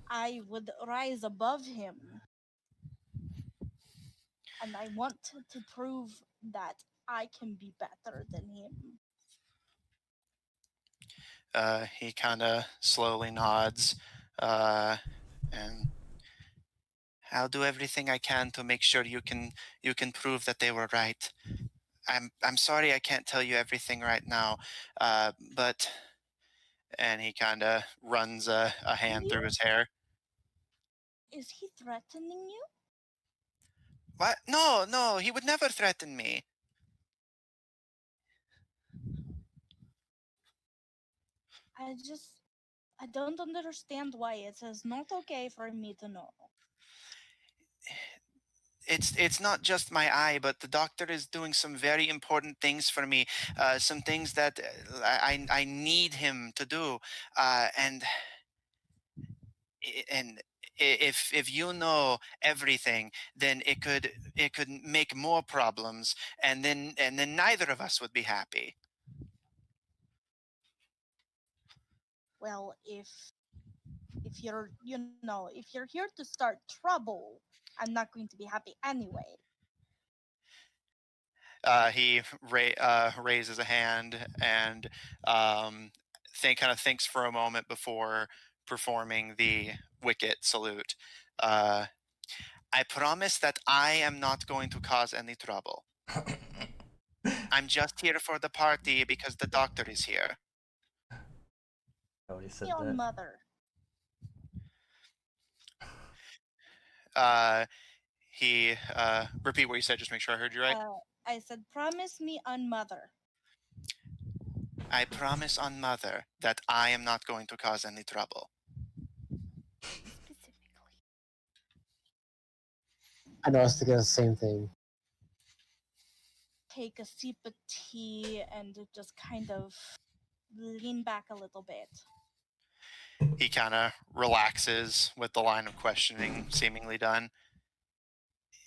I would rise above him, and I want to prove that I can be better than him. He kind of slowly nods, and I'll do everything I can to make sure you can prove that they were right. I'm sorry I can't tell you everything right now, but and he kind of runs a hand Really? through his hair. Is he threatening you? What? No, no, he would never threaten me. I don't understand why it is not okay for me to know. it's not just my eye, but the doctor is doing some very important things for me, some things that I need him to do, and and if you know everything, then it could make more problems, and then neither of us would be happy. Well, if you're if you're here to start trouble, I'm not going to be happy anyway. He raises a hand and kind of thinks for a moment before performing the wicket salute. Uh, I promise that I am not going to cause any trouble. I'm just here for the party because the doctor is here. Oh, he said Me on that. mother. Uh, he repeat what you said. Just make sure I heard you right. I said, promise me on mother. I promise on mother that I am not going to cause any trouble. Specifically. I know I was thinking the same thing. Take a sip of tea and just kind of lean back a little bit. He kind of relaxes with the line of questioning seemingly done.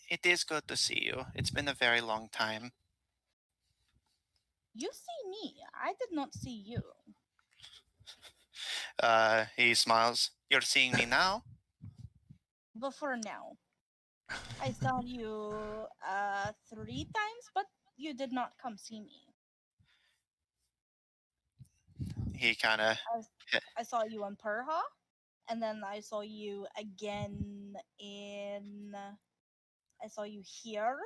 It is good to see you. It's been a very long time. You see me. I did not see you. He smiles. You're seeing me now? Before now. I saw you 3 times, but you did not come see me. He kind of. I saw you on Perha, and then I saw you again in. I saw you here,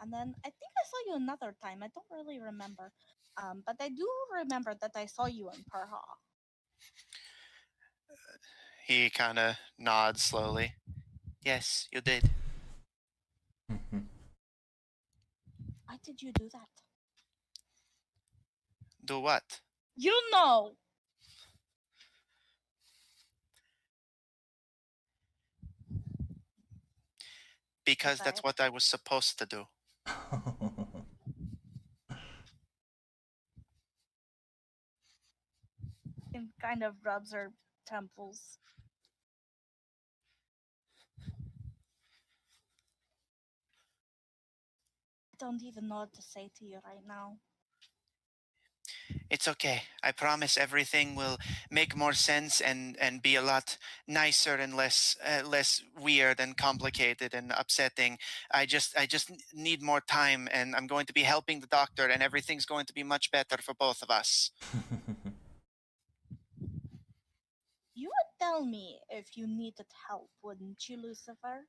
and then I think I saw you another time. I don't really remember, but I do remember that I saw you in Perha. He kind of nods slowly. Yes, you did. Why did you do that? Do what? You know. Because Okay. that's what I was supposed to do. And kind of rubs her temples. I don't even know what to say to you right now. It's okay. I promise everything will make more sense and be a lot nicer and less weird and complicated and upsetting. I just need more time, and I'm going to be helping the doctor, and everything's going to be much better for both of us. You would tell me if you needed help, wouldn't you, Lucifer?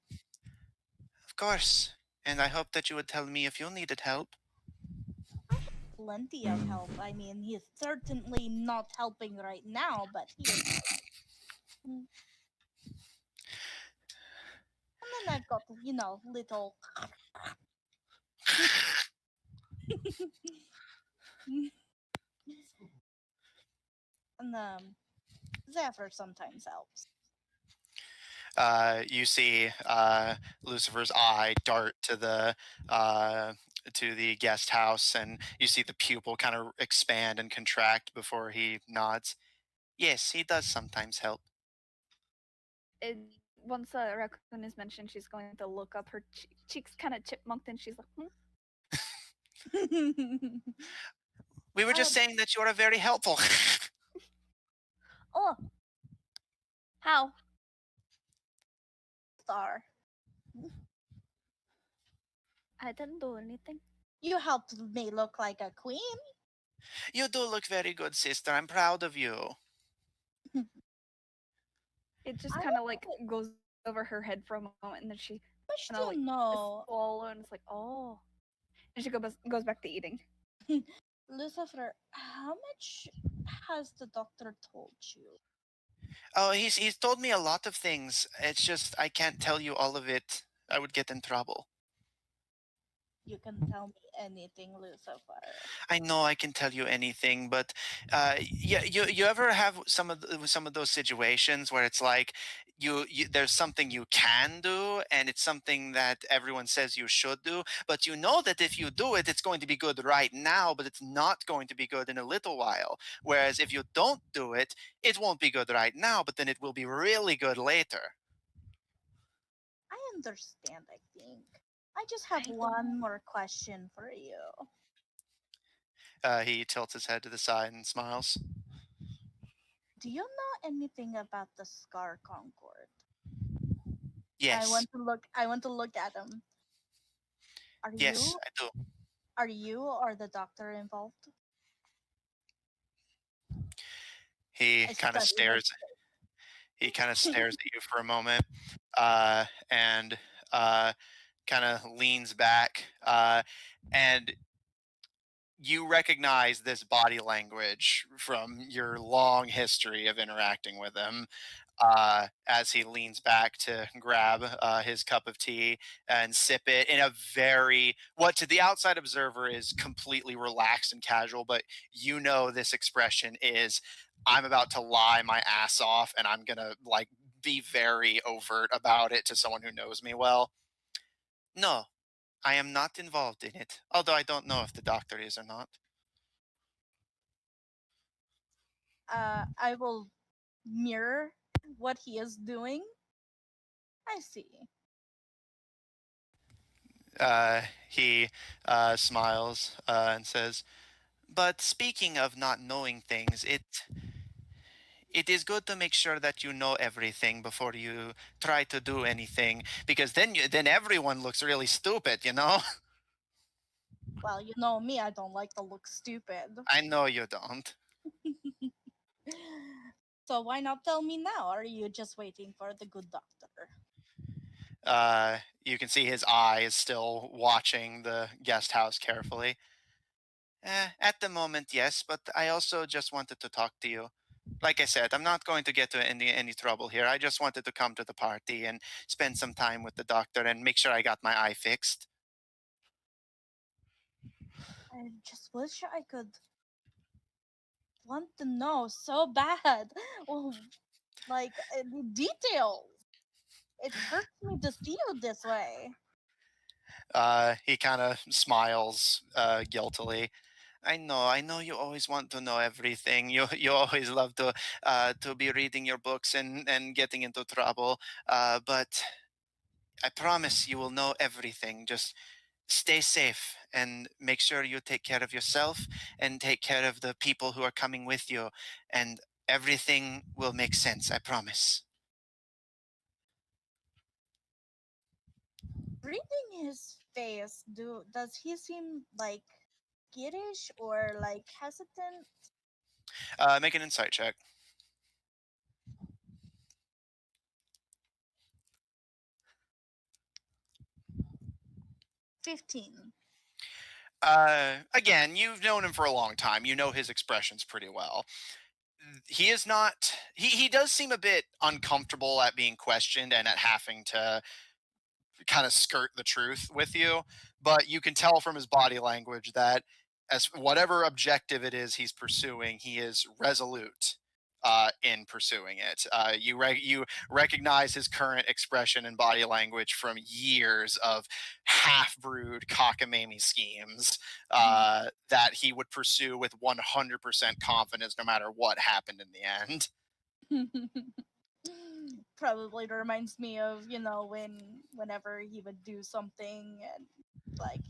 Of course. And I hope that you would tell me if you needed help. Plenty of help. I mean, he's certainly not helping right now, but he is helping. And then I've got, little. And Zephyr sometimes helps. You see Lucifer's eye dart to the guest house, and you see the pupil kind of expand and contract before he nods. Yes, he does sometimes help. Once a raccoon is mentioned, she's going to look up. Her cheeks kind of chipmunked, and she's like, We were just saying that you are very helpful. "Oh, how? Star. I didn't do anything." You helped me look like a queen. You do look very good, sister. I'm proud of you. It just I kind of like goes over her head for a moment, and then she wish kind of to like know, swallow, and it's like, oh. And she goes back to eating. Lucifer, how much has the doctor told you? Oh, he's told me a lot of things. It's just I can't tell you all of it. I would get in trouble. you can tell me anything, Lucifer. I know I can tell you anything, but yeah, you ever have some of those situations where it's like there's something you can do, and it's something that everyone says you should do, but you know that if you do it, it's going to be good right now, but it's not going to be good in a little while. Whereas if you don't do it, it won't be good right now, but then it will be really good later. I understand, I think. I just have I one more question for you. He tilts his head to the side and smiles. Do you know anything about the Scar Concord? Yes, I want to look at him. Are yes, you I do. or the doctor involved? He I kind of study his stares. He kind of face. stares at you for a moment, and kind of leans back, and you recognize this body language from your long history of interacting with him. As he leans back to grab his cup of tea and sip it in a very, what to the outside observer is completely relaxed and casual, but you know this expression is, I'm about to lie my ass off and I'm gonna like be very overt about it to someone who knows me well. No, I am not involved in it, although I don't know if the doctor is or not. I will mirror what he is doing. I see. He smiles and says, "But speaking of not knowing things, it is good to make sure that you know everything before you try to do anything, because then everyone looks really stupid, you know." Well, you know me, I don't like to look stupid. I know you don't. So why not tell me now? Are you just waiting for the good doctor? You can see his eye is still watching the guest house carefully. At the moment, yes, but I also just wanted to talk to you. Like I said, I'm not going to get to any trouble here. I just wanted to come to the party and spend some time with the doctor and make sure I got my eye fixed. I just wish I could want to know so bad. Oh, like the details. It hurts me to see you this way. He kind of smiles guiltily. I know you always want to know everything. You always love to be reading your books and getting into trouble. But I promise you will know everything. Just stay safe and make sure you take care of yourself and take care of the people who are coming with you, and everything will make sense. I promise. Reading his face, does he seem like skittish or like hesitant? Make an insight check. 15. Again, you've known him for a long time. You know his expressions pretty well. He is not. He does seem a bit uncomfortable at being questioned and at having to kind of skirt the truth with you, but you can tell from his body language that as whatever objective it is he's pursuing, he is resolute in pursuing it. You recognize his current expression and body language from years of half-brewed cockamamie schemes that he would pursue with 100% confidence, no matter what happened in the end. Probably reminds me of, whenever he would do something and like,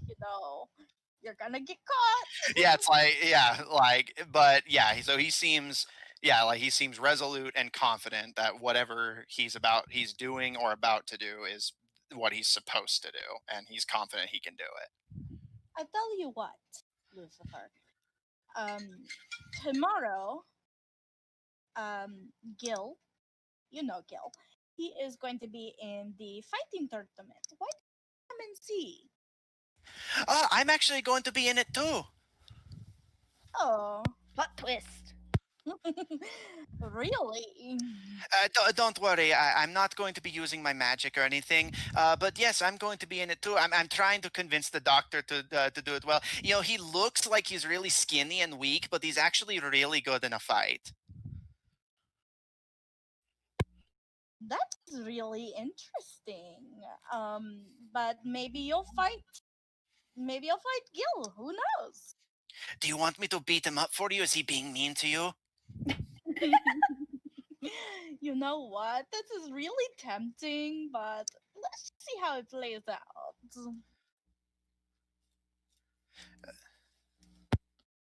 you're gonna get caught. Yeah, it's like yeah, but yeah, so he seems yeah, like he seems resolute and confident that whatever he's doing or about to do is what he's supposed to do, and he's confident he can do it. I tell you what, Lucifer. Um, Tomorrow, Gil, Gil, he is going to be in the fighting tournament. Why don't you come and see? I'm actually going to be in it too. Oh, Plot twist. Really? Don't worry, I'm not going to be using my magic or anything. But yes, I'm going to be in it too. I'm trying to convince the doctor to do it well. You know, he looks like he's really skinny and weak, but he's actually really good in a fight. That is really interesting. But maybe you'll fight. Maybe you'll fight Gil. Who knows? Do you want me to beat him up for you? Is he being mean to you? You know what? This is really tempting, but let's just see how it plays out.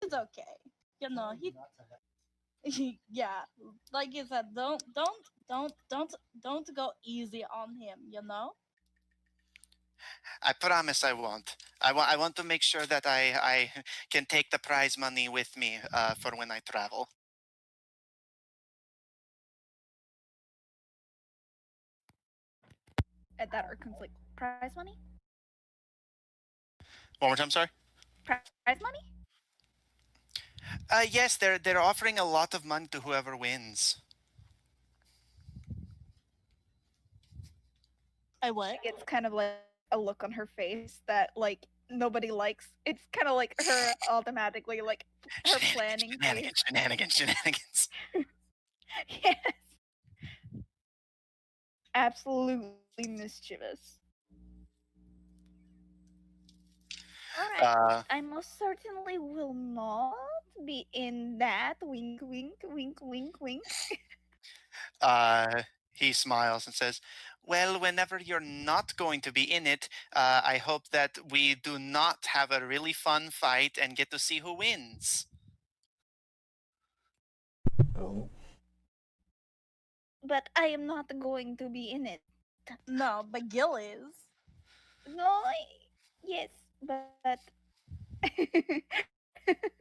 It's okay. You know, yeah, like you said, don't go easy on him, you know? I promise I won't. I want to make sure that I can take the prize money with me for when I travel. At that Arcon's like, prize money? One more time, sorry. Prize money? Yes, they're offering a lot of money to whoever wins. I what? Like, it's kind of like a look on her face that like nobody likes. It's kind of like her automatically like her planning face. Shenanigans. Yes. Absolutely mischievous. Alright. I most certainly will not be in that. Wink, wink, wink, wink, wink. He smiles and says, "Well, whenever you're not going to be in it, I hope that we do not have a really fun fight and get to see who wins." Oh. But I am not going to be in it. No, but Gil is. No, yes, but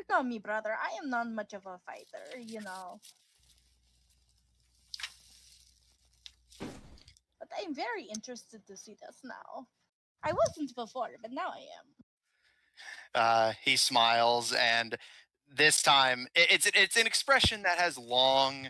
No, me brother, I am not much of a fighter, you know. But I'm very interested to see this now. I wasn't before, but now I am. He smiles, and this time it's an expression that has long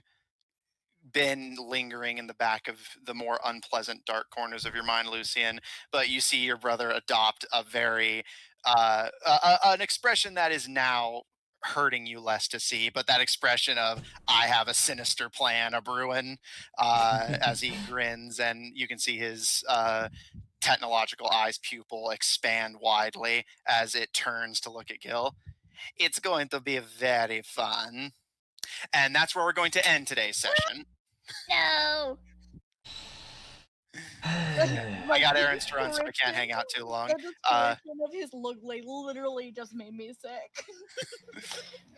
been lingering in the back of the more unpleasant dark corners of your mind, Lucian. But you see your brother adopt a very an expression that is now hurting you less to see, but that expression of "I have a sinister plan a brewing" as he grins, and you can see his technological eyes pupil expand widely as it turns to look at Gil. It's going to be very fun. And that's where we're going to end today's session. no. I got errands to run, so I can't hang out too long. The description of his look like literally just made me sick.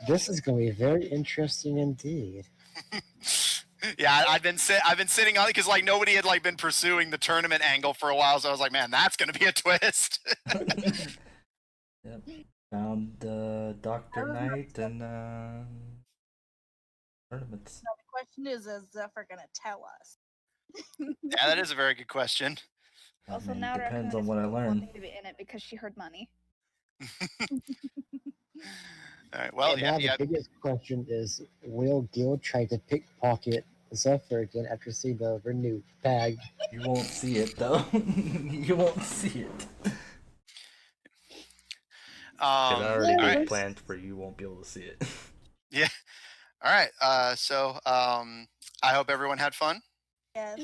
This is going to be very interesting indeed. Yeah, I've been sitting on it because like nobody had like been pursuing the tournament angle for a while, so I was like, man, that's gonna be a twist. Yep. Found Dr. Knight and tournaments. Now, the question is Zephyr gonna tell us? Yeah, that is a very good question. Also, I mean, now depends Raccoon on is what I really learn. wanting to be in it because she heard money. All right. Well, And yeah, now yeah. the biggest question is, will Gil try to pickpocket Zephyr again after seeing the renewed bag? You won't see it though. You won't see it. I already all made right. plans for you won't be able to see it. Yeah. All right. So I hope everyone had fun. Yes.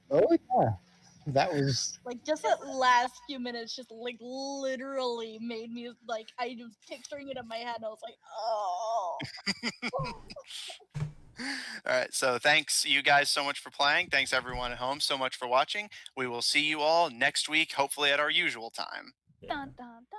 Oh yeah, that was Like just that last few minutes, just like literally made me like I was picturing it in my head. And I was like, oh. All right. So thanks you guys so much for playing. Thanks everyone at home so much for watching. We will see you all next week, hopefully at our usual time. Yeah. Dun, dun, dun.